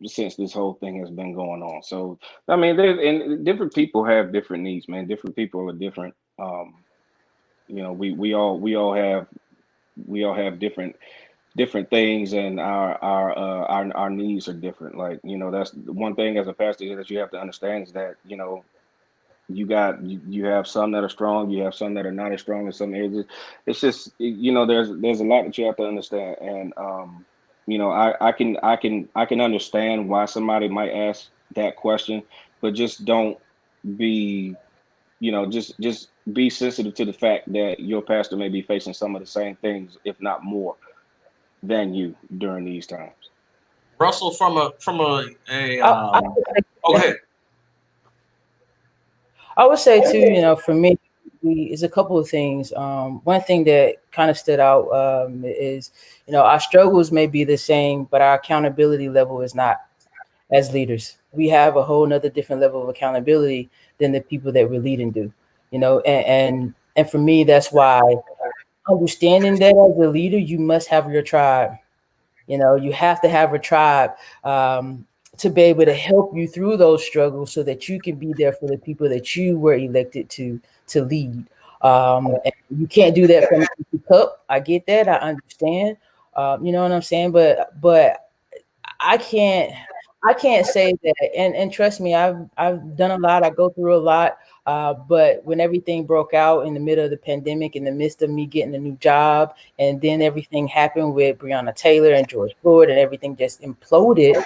since this whole thing has been going on? So and different people have different needs, man. Different people are different. We all have different things, and our needs are different. Like, that's one thing as a pastor that you have to understand, is that you have some that are strong, you have some that are not as strong in some areas. It's just, there's a lot that you have to understand. And I can understand why somebody might ask that question, but just don't be just be sensitive to the fact that your pastor may be facing some of the same things, if not more, than you during these times. Russell, from a okay. I would say too, for me, is a couple of things. One thing that kind of stood out is, our struggles may be the same, but our accountability level is not. As leaders, we have a whole nother different level of accountability than the people that we're leading do, and for me, that's why understanding that as a leader, you must have your tribe. You have to have a tribe. to be able to help you through those struggles so that you can be there for the people that you were elected to lead. And you can't do that from an empty cup. I get that. I understand. You know what I'm saying? But I can't say that. And trust me, I've done a lot. I go through a lot. But when everything broke out in the middle of the pandemic, in the midst of me getting a new job, and then everything happened with Breonna Taylor and George Floyd, and everything just imploded,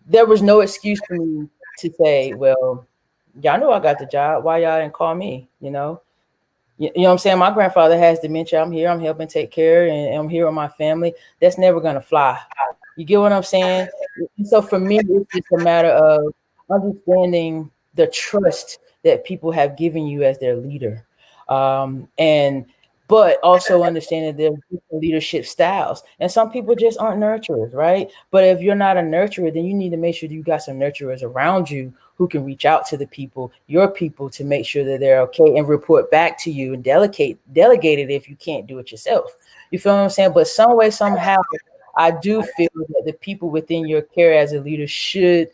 there was no excuse for me to say, well, y'all know I got the job. Why y'all didn't call me? You know what I'm saying? My grandfather has dementia. I'm here. I'm helping take care, and I'm here with my family. That's never going to fly. You get what I'm saying? So for me, it's just a matter of understanding the trust that people have given you as their leader. But also understanding there's different leadership styles. And some people just aren't nurturers, right? But if you're not a nurturer, then you need to make sure that you got some nurturers around you who can reach out to the people, your people, to make sure that they're okay and report back to you and delegate it if you can't do it yourself. You feel what I'm saying? But some way, somehow, I do feel that the people within your care as a leader should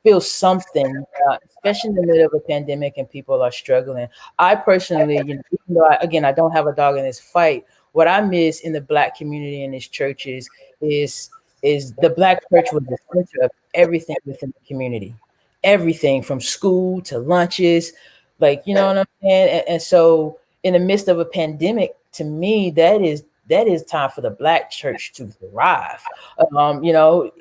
feel something, especially in the middle of a pandemic and people are struggling. I personally, even though I don't have a dog in this fight, what I miss in the Black community in these churches is the Black church was the center of everything within the community, everything from school to lunches, like, you know what I'm saying? And so in the midst of a pandemic, to me, that is time for the Black church to thrive. So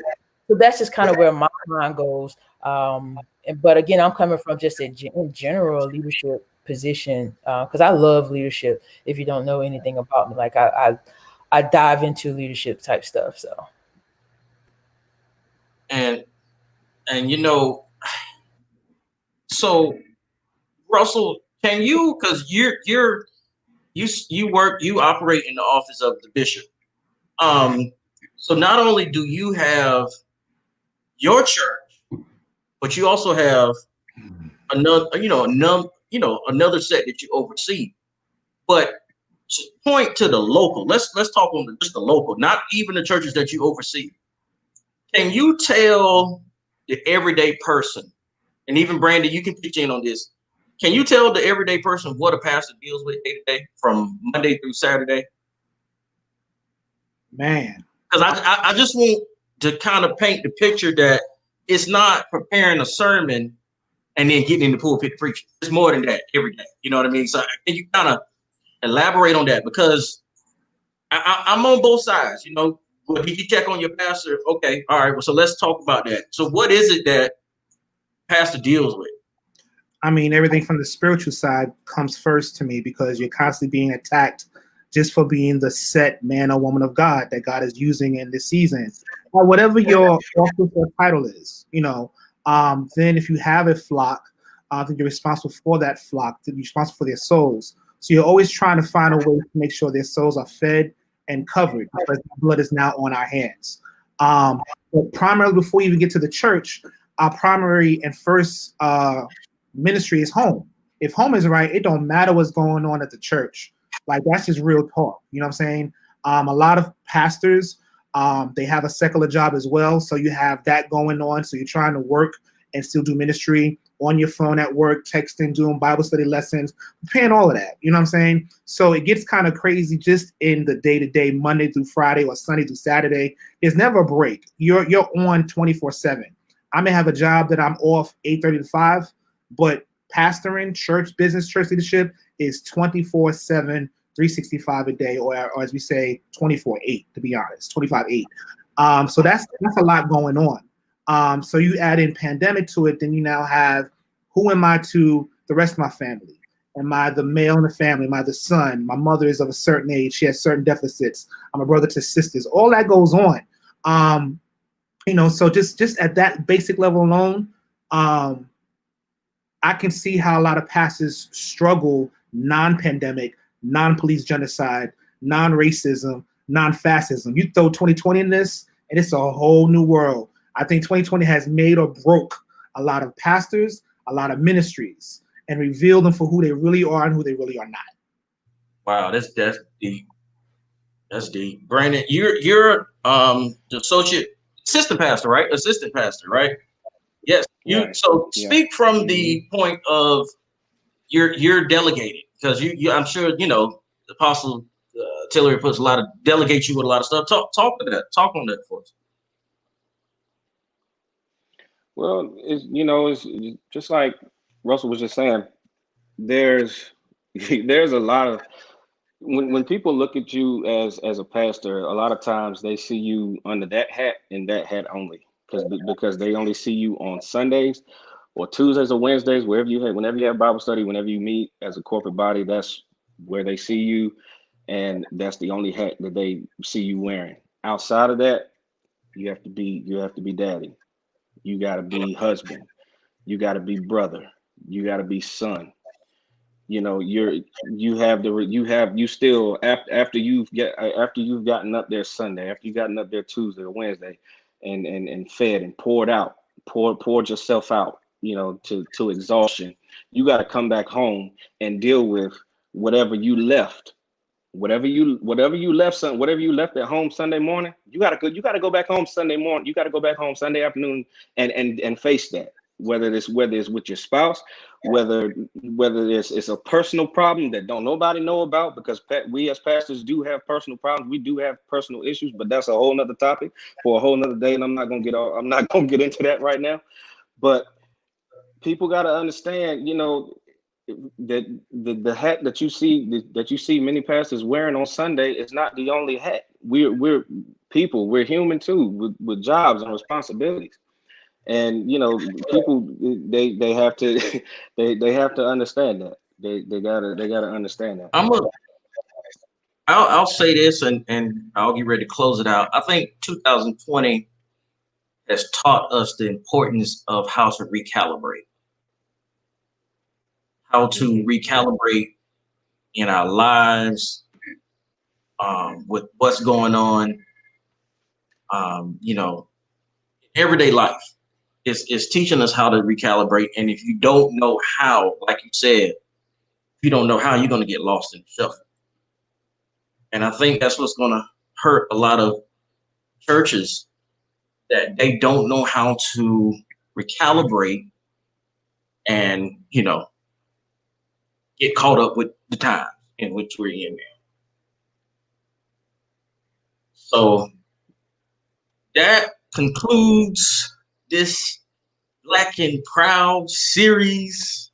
that's just kind of where my mind goes. But again, I'm coming from just a general leadership position, because I love leadership. If you don't know anything about me, like I dive into leadership type stuff. And so Russell, can you, because you operate in the office of the bishop. So not only do you have your church, but you also have another set that you oversee. But to point to the local, let's talk on just the local, not even the churches that you oversee. Can you tell the everyday person, and even Brandon, you can pitch in on this. Can you tell the everyday person what a pastor deals with day to day from Monday through Saturday? Man, because I just want to kind of paint the picture that it's not preparing a sermon and then getting in the pulpit to preach. It's more than that every day. You know what I mean? So can you kind of elaborate on that? Because I'm on both sides. Well, did you check on your pastor? Okay, all right. Well, so let's talk about that. So what is it that pastor deals with? I mean, everything from the spiritual side comes first to me, because you're constantly being attacked just for being the set man or woman of God that God is using in this season, or whatever your office or title is. Then if you have a flock, then you're responsible for that flock. You're responsible for their souls. So you're always trying to find a way to make sure their souls are fed and covered, because the blood is now on our hands. But primarily, before you even get to the church, our primary and first ministry is home. If home is right, it don't matter what's going on at the church. Like, that's just real talk. You know what I'm saying? A lot of pastors, they have a secular job as well. So you have that going on. So you're trying to work and still do ministry on your phone at work, texting, doing Bible study lessons, paying all of that. You know what I'm saying? So it gets kind of crazy just in the day-to-day, Monday through Friday or Sunday through Saturday. There's never a break. You're on 24/7. I may have a job that I'm off 8:30 to 5, but pastoring, church business, church leadership is 24/7, 365 a day, or as we say, 24/8, to be honest, 25/8. So that's a lot going on. So you add in pandemic to it, then you now have, who am I to the rest of my family? Am I the male in the family? Am I the son? My mother is of a certain age. She has certain deficits. I'm a brother to sisters. All that goes on. So just at that basic level alone, I can see how a lot of pastors struggle non-pandemic, non-police genocide, non-racism, non-fascism. You throw 2020 in this, and it's a whole new world. I think 2020 has made or broke a lot of pastors, a lot of ministries, and revealed them for who they really are and who they really are not. Wow, that's deep. That's deep. Brandon, you're the associate assistant pastor, right? Assistant pastor, right? Yes. Right. So speak from the point of you're delegated, because you I'm sure the Apostle Tillery puts delegates you with a lot of stuff. Talk on that for us. Well, it's just like Russell was just saying. There's a lot of when people look at you as a pastor, a lot of times they see you under that hat and that hat only, because they only see you on Sundays or Tuesdays or Wednesdays, whenever you have Bible study, whenever you meet as a corporate body, that's where they see you, and that's the only hat that they see you wearing. Outside of that, you have to be daddy. You got to be husband. You got to be brother. You got to be son. After you've gotten up there Sunday, after you've gotten up there Tuesday or Wednesday, and fed and poured yourself out, to exhaustion. You got to come back home and deal with whatever you left. Whatever you left at home Sunday morning, you gotta go back home Sunday morning. You gotta go back home Sunday afternoon and face that. Whether it's with your spouse, whether it's a personal problem that don't nobody know about, because we as pastors do have personal problems. We do have personal issues, but that's a whole nother topic for a whole nother day, and I'm not gonna get into that right now. But people gotta understand, that the hat that you see many pastors wearing on Sunday is not the only hat. We're people, we're human too, with jobs and responsibilities. And people they have to they have to understand that. They gotta understand that. I'll say this, and I'll get ready to close it out. I think 2020 has taught us the importance of how to recalibrate. How to recalibrate in our lives, with what's going on, everyday life. It's teaching us how to recalibrate. And if you don't know how, like you said, if you don't know how, you're going to get lost in the shuffle. And I think that's what's going to hurt a lot of churches, that they don't know how to recalibrate and, get caught up with the time in which we're in now. So that concludes this Black and Proud series.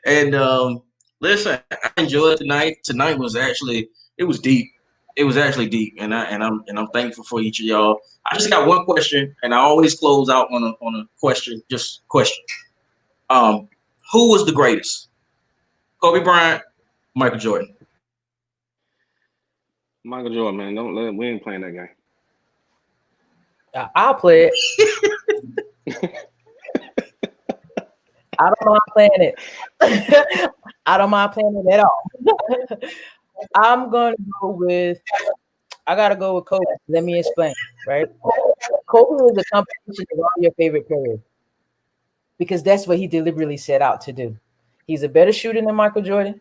And listen, I enjoyed tonight. Tonight was deep. It was actually deep, and I'm thankful for each of y'all. I just got one question, and I always close out on a question. Just question. Who was the greatest? Kobe Bryant, Michael Jordan? Michael Jordan, man. We ain't playing that game. I'll play it. I don't mind playing it. I don't mind playing it at all. I gotta go with Kobe. Let me explain, right? Kobe was a combination of all your favorite players, because that's what he deliberately set out to do. He's a better shooter than Michael Jordan.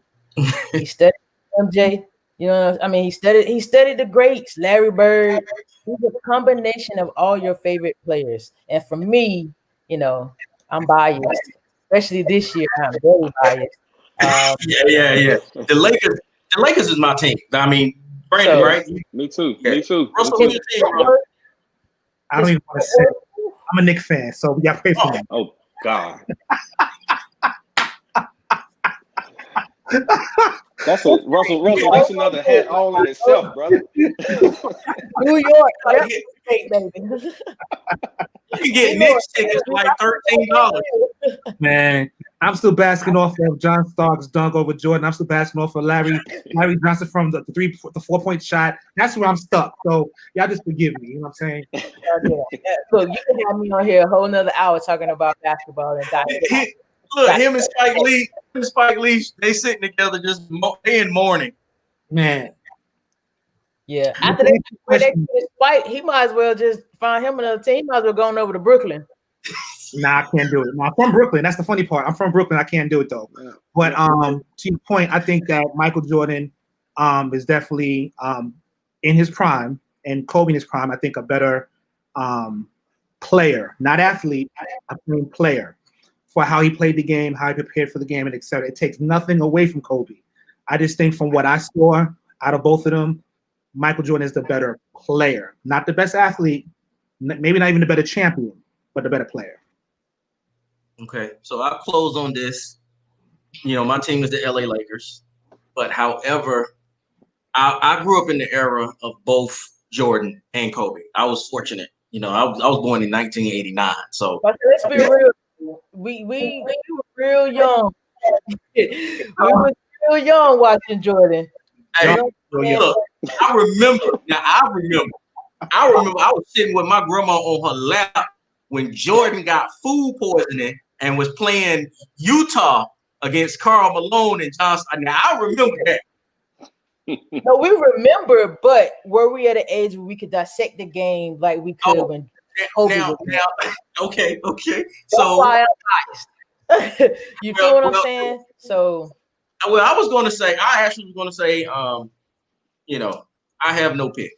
He studied MJ. He studied the greats, Larry Bird. He's a combination of all your favorite players. And for me, I'm biased, especially this year. I'm very biased. Yeah. The Lakers is my team. I mean, Brandon, right? Me too. Yeah. Me too. Russell, who's your team, bro? I don't even want to say it. I'm a Knicks fan, so we got to pray for me. Oh God. That's Russell. That's another hat all in itself, brother. New York, you can get Knicks tickets for like $13. Man, I'm still basking off of John Starks' dunk over Jordan. I'm still basking off of Larry Johnson from the 4-point shot. That's where I'm stuck. So y'all just forgive me. You know what I'm saying? Look, you can have me on here a whole nother hour talking about basketball and diet. Look, him and Spike Lee, they sitting together just in mourning. Man. Yeah. After they Spike, he might as well just find him another team. He might as well go on over to Brooklyn. Nah, I can't do it. Nah, I'm from Brooklyn. That's the funny part. I'm from Brooklyn. I can't do it though. But to your point, I think that Michael Jordan is definitely in his prime, and Kobe in his prime, I think, a better player, not athlete, I mean player, for how he played the game, how he prepared for the game, and etc. It takes nothing away from Kobe. I just think from what I saw out of both of them, Michael Jordan is the better player, not the best athlete, maybe not even the better champion, but the better player. Okay, so I'll close on this. My team is the LA Lakers, but however, I grew up in the era of both Jordan and Kobe. I was fortunate. I was born in 1989. So but let's be real. We were real young. We were real young watching Jordan. Hey, look, I remember I was sitting with my grandma on her lap when Jordan got food poisoning and was playing Utah against Karl Malone and Johnson. Now I remember that. No, we remember, but were we at an age where we could dissect the game like we could when Kobe was okay. That's So why I'm biased. You feel what I'm saying? So I was going to say, I actually was going to say, I have no pick.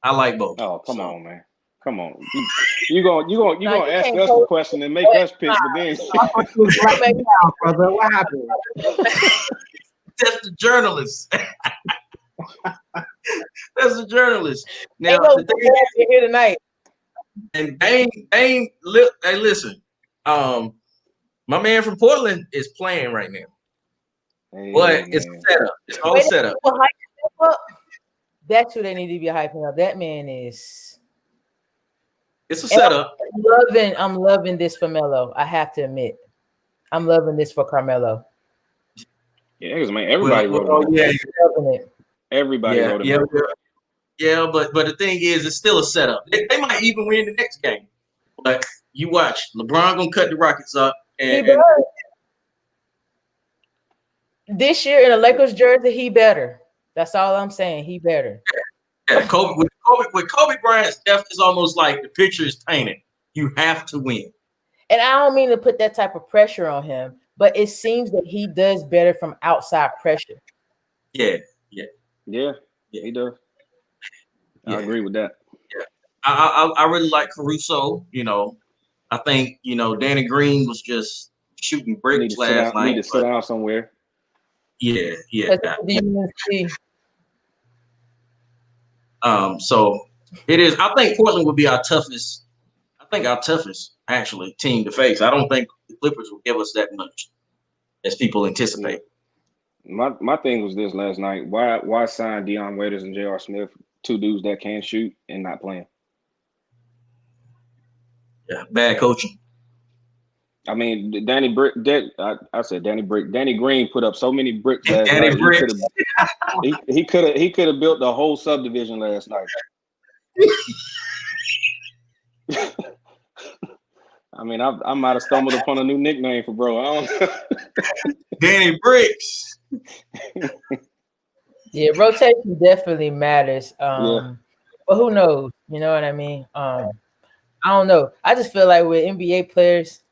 I like both. Oh, come on, man. Come on. You gonna ask us the question and make us pick, but then brother, what happened? That's the journalist. That's the journalist. Now the thing is, here tonight. And hey, listen. My man from Portland is playing right now. Hey, but man. it's a setup. It's all set up. That's who they need to be hyping up. That man is. It's a setup. I'm loving this for Melo. I have to admit, I'm loving this for Carmelo. Yeah, because man, everybody wrote him. Yeah, loving it. Everybody wrote him. Yeah, but the thing is, it's still a setup. They might even win the next game, but you watch. LeBron gonna cut the Rockets up, and this year in a Lakers jersey, he better. That's all I'm saying. He better. Yeah, with Kobe Bryant's death, is almost like the picture is painted. You have to win. And I don't mean to put that type of pressure on him, but it seems that he does better from outside pressure. Yeah, he does. I agree with that. Yeah, I really like Caruso. I think Danny Green was just shooting bricks last night. Need to sit down somewhere. Yeah. The So it is. I think Portland would be our toughest. Actually team to face. I don't think the Clippers will give us that much as people anticipate. My thing was this last night. Why sign Deion Waiters and J.R. Smith, two dudes that can shoot and not playing? Yeah, bad coaching. I mean, Danny Green put up so many bricks last Danny night. Bricks. He could have built the whole subdivision last night. I mean, I might have stumbled upon a new nickname for bro. I don't know. Danny Bricks. Yeah, rotation definitely matters. But who knows? You know what I mean? I don't know. I just feel like with NBA players,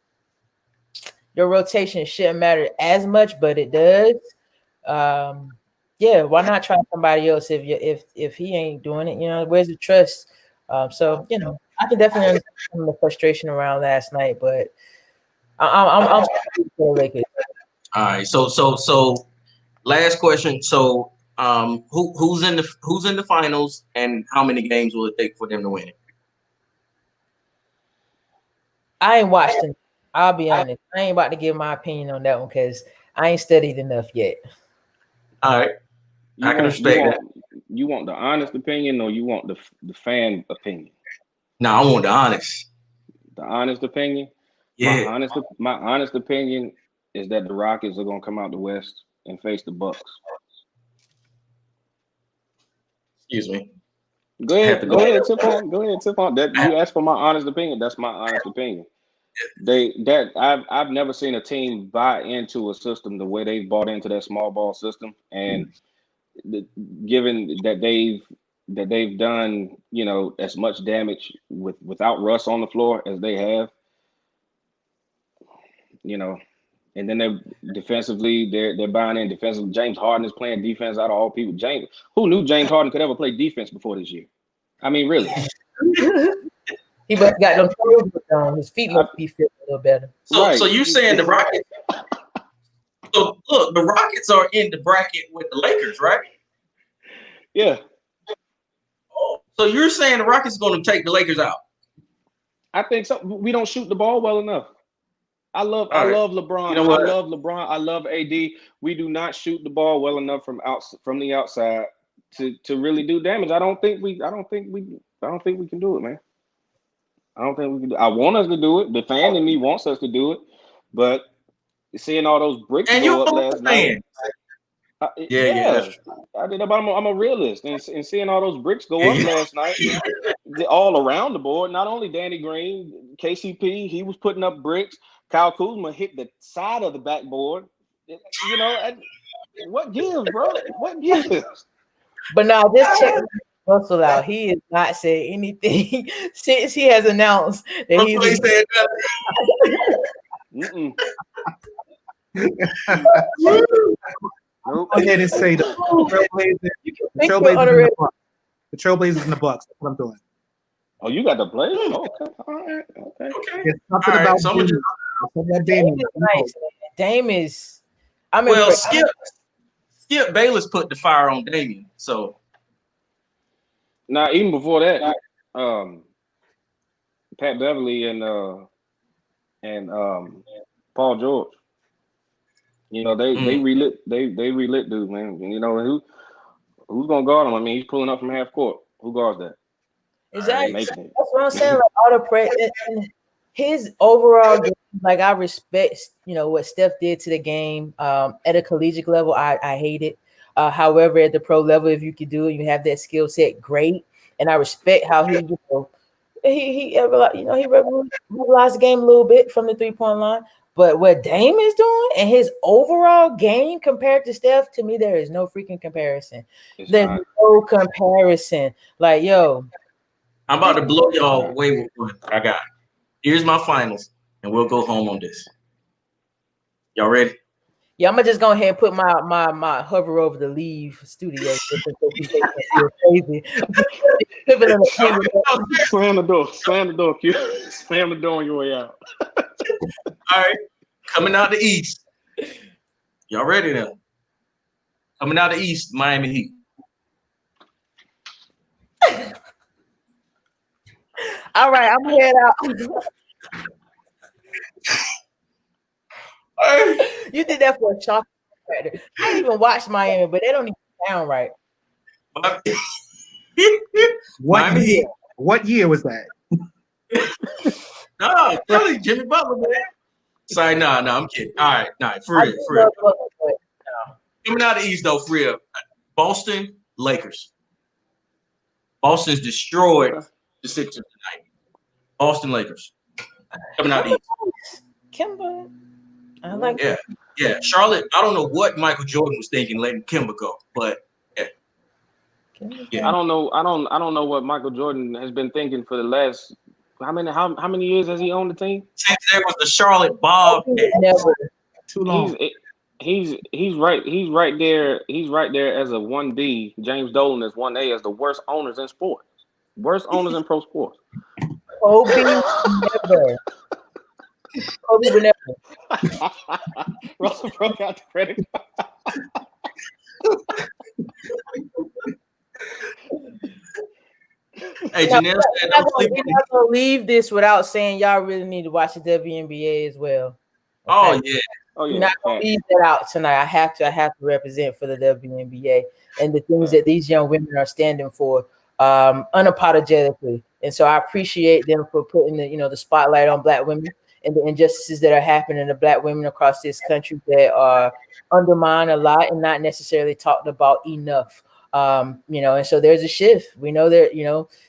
your rotation shouldn't matter as much, but it does. Yeah, why not try somebody else if he ain't doing it? Where's the trust? So I can definitely understand the frustration around last night, but I'm for the Lakers. All right, so last question. So who's in the finals, and how many games will it take for them to win it? I ain't watched it. I'll be honest. I ain't about to give my opinion on that one because I ain't studied enough yet. All right. I can respect that. You want the honest opinion or you want the fan opinion? No, I want the honest. The honest opinion? Yeah. My honest opinion is that the Rockets are gonna come out the West and face the Bucks. Excuse me. Go ahead, tip on. That you asked for my honest opinion. That's my honest opinion. I've never seen a team buy into a system the way they've bought into that small ball system, and given that they've done as much damage without Russ on the floor as they have, And then they're defensively, they're buying in defensively. James Harden is playing defense out of all people. Who knew James Harden could ever play defense before this year? I mean, really. He must got them toes on. His feet must be feeling a little better. So you're saying the Rockets? So look, the Rockets are in the bracket with the Lakers, right? Yeah. Oh, so you're saying the Rockets are going to take the Lakers out? I think so. We don't shoot the ball well enough. I love LeBron. You know what? I love LeBron. I love AD. We do not shoot the ball well enough from the outside to really do damage. I don't think we can do it, man. I don't think we can do it. I want us to do it. The fan in me wants us to do it, but seeing all those bricks go up last night. Yeah. I did. I'm a realist, and seeing all those bricks go up last night, all around the board. Not only Danny Green, KCP, he was putting up bricks. Kyle Kuzma hit the side of the backboard. You know, what gives, bro? What gives? But now, just check Russell out. He has not said anything since he has announced that he's said Nope. Go ahead and say the Trailblazers in the Bucks. That's what I'm doing. Oh, you got the Blazers? Okay. All right. Okay. It's something about Dame. Dame is. Skip Bayless put the fire on Damian. So now, even before that, Pat Beverly and Paul George. You know, they relit dude, man. You know who's gonna guard him? I mean, he's pulling up from half court. Who guards that? Exactly. That's what I'm saying. Like all the pressure, his overall game, like I respect, you know, what Steph did to the game. At a collegiate level, I hate it. However, at the pro level, if you could do it, you have that skill set, great. And I respect how he revolutionized the game a little bit from the 3-point line. But what Dame is doing and his overall game compared to Steph, to me, there is no freaking comparison. There's no comparison. Like, yo. I'm about to blow y'all away with one I got. Here's my finals, and we'll go home on this. Y'all ready? Yeah, I'm gonna just go ahead and put my hover over the leave studio. Crazy. Slam the door, Q. Slam the door on your way out. All right, coming out the East. Y'all ready now? Coming out the East, Miami Heat. All right, I'm gonna head out. You did that for a chocolate factor. I didn't even watch Miami, but they don't even sound right. What year was that? No, really, Jimmy Butler, man. Sorry, no, I'm kidding. All right, for real. Coming out of the East, though, for real. Boston, Lakers. Boston's destroyed the Sixers tonight. Boston, Lakers. Coming out of the East. Kimba. I like Yeah. Charlotte, I don't know what Michael Jordan was thinking letting Kimba go, but I don't know what Michael Jordan has been thinking for the last how many years has he owned the team? Since there was the Charlotte Bob. Too long. He's right there as a 1B. James Dolan is 1A as the worst owners in sports. Worst owners in pro sports. Kobe never. Kobe would never. Russell broke out the credit Hey, Janelle said we're not gonna leave this without saying y'all really need to watch the WNBA as well. Okay? Oh yeah. You're not gonna leave that out tonight. I have to represent for the WNBA and the things that these young women are standing for unapologetically. And so I appreciate them for putting the spotlight on Black women and the injustices that are happening to Black women across this country that are undermined a lot and not necessarily talked about enough. And so there's a shift. We know that,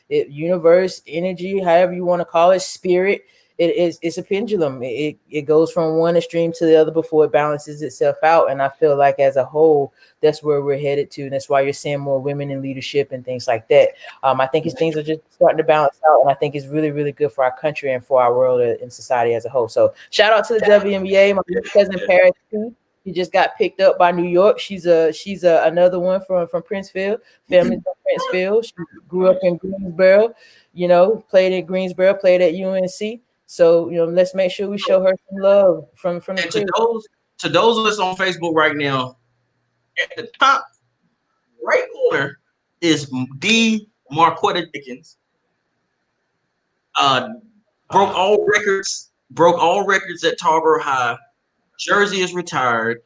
universe, energy, however you want to call it, spirit it's a pendulum. It goes from one extreme to the other before it balances itself out. And I feel like as a whole, that's where we're headed to. And that's why you're seeing more women in leadership and things like that. I think things are just starting to balance out. And I think it's really, really good for our country and for our world and society as a whole. So shout out to the WNBA. My cousin Paris too. She just got picked up by New York. She's another one from Princeville. Family from Princeville. She grew up in Greensboro. Played at Greensboro. Played at UNC. So let's make sure we show her some love from the And crib. to those of us on Facebook right now, at the top right corner is D. Marquetta Dickens. Broke all records at Tarboro High. Jersey is retired.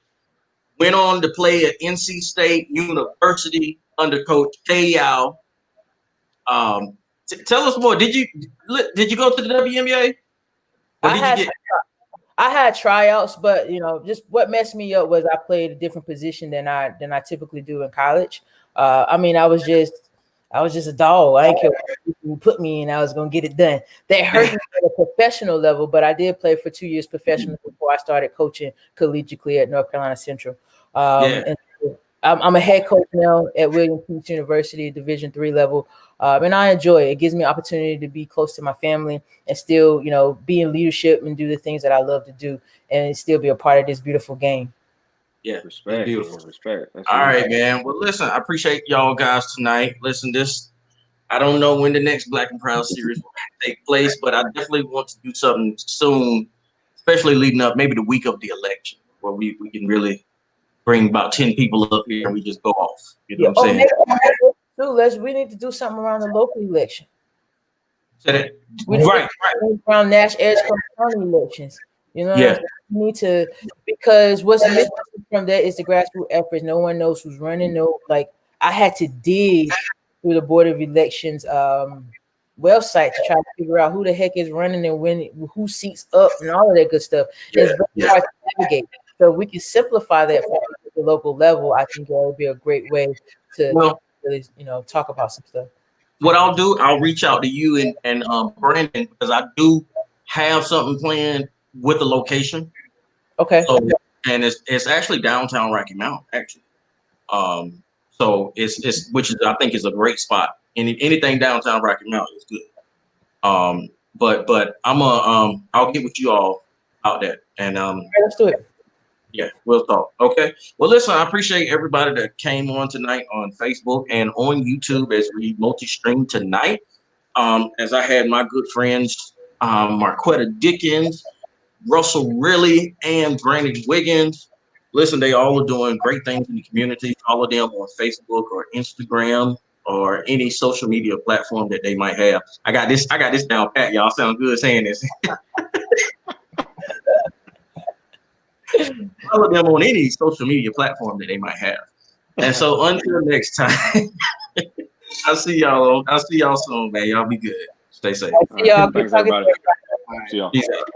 Went on to play at NC State University under Coach K. Yao. Tell us more. Did you go to the WNBA? I had tryouts, but just what messed me up was I played a different position than I typically do in college. I was just a dog. I didn't care what you put me in. I was gonna get it done. That hurt me at a professional level, but I did play for 2 years professionally before I started coaching collegiately at North Carolina Central. And I'm a head coach now at William Peace University, Division III level, and I enjoy it. It gives me opportunity to be close to my family and still, be in leadership and do the things that I love to do, and still be a part of this beautiful game. Yeah, respect. Beautiful. Respect. All right, man. Well, listen, I appreciate y'all guys tonight. Listen, I don't know when the next Black and Proud series will take place, but I definitely want to do something soon, especially leading up maybe the week of the election, where we can really bring about 10 people up here and we just go off. You know what I'm saying? We need to do something around the local election. Right. Around Nash-Edge County elections. Yeah. We need to, because what's missing from that is the grassroots efforts. No one knows who's running. I had to dig through the Board of Elections website to try to figure out who the heck is running and when, who seats up and all of that good stuff. It's very hard to navigate. So if we can simplify that for the local level, I think that would be a great way to really, talk about some stuff. What I'll do, I'll reach out to you and Brandon, because I do have something planned with the location. Okay. So, and it's actually downtown Rocky Mount, actually. So it's which is, I think, is a great spot. Anything downtown Rocky Mount is good. But I'll get with you all out there and let's do it. Yeah, we'll talk. Okay. Well, listen, I appreciate everybody that came on tonight on Facebook and on YouTube as we multi-stream tonight. As I had my good friends, Marquetta Dickens, Russell Riley, and Brandon Wiggins. Listen, they all are doing great things in the community. Follow them on Facebook or Instagram or any social media platform that they might have. I got this down pat. Y'all sound good saying this. Follow them on any social media platform that they might have. And so until next time, I'll see y'all soon, man. Y'all be good. Stay safe. Thanks, everybody. See y'all. Peace out.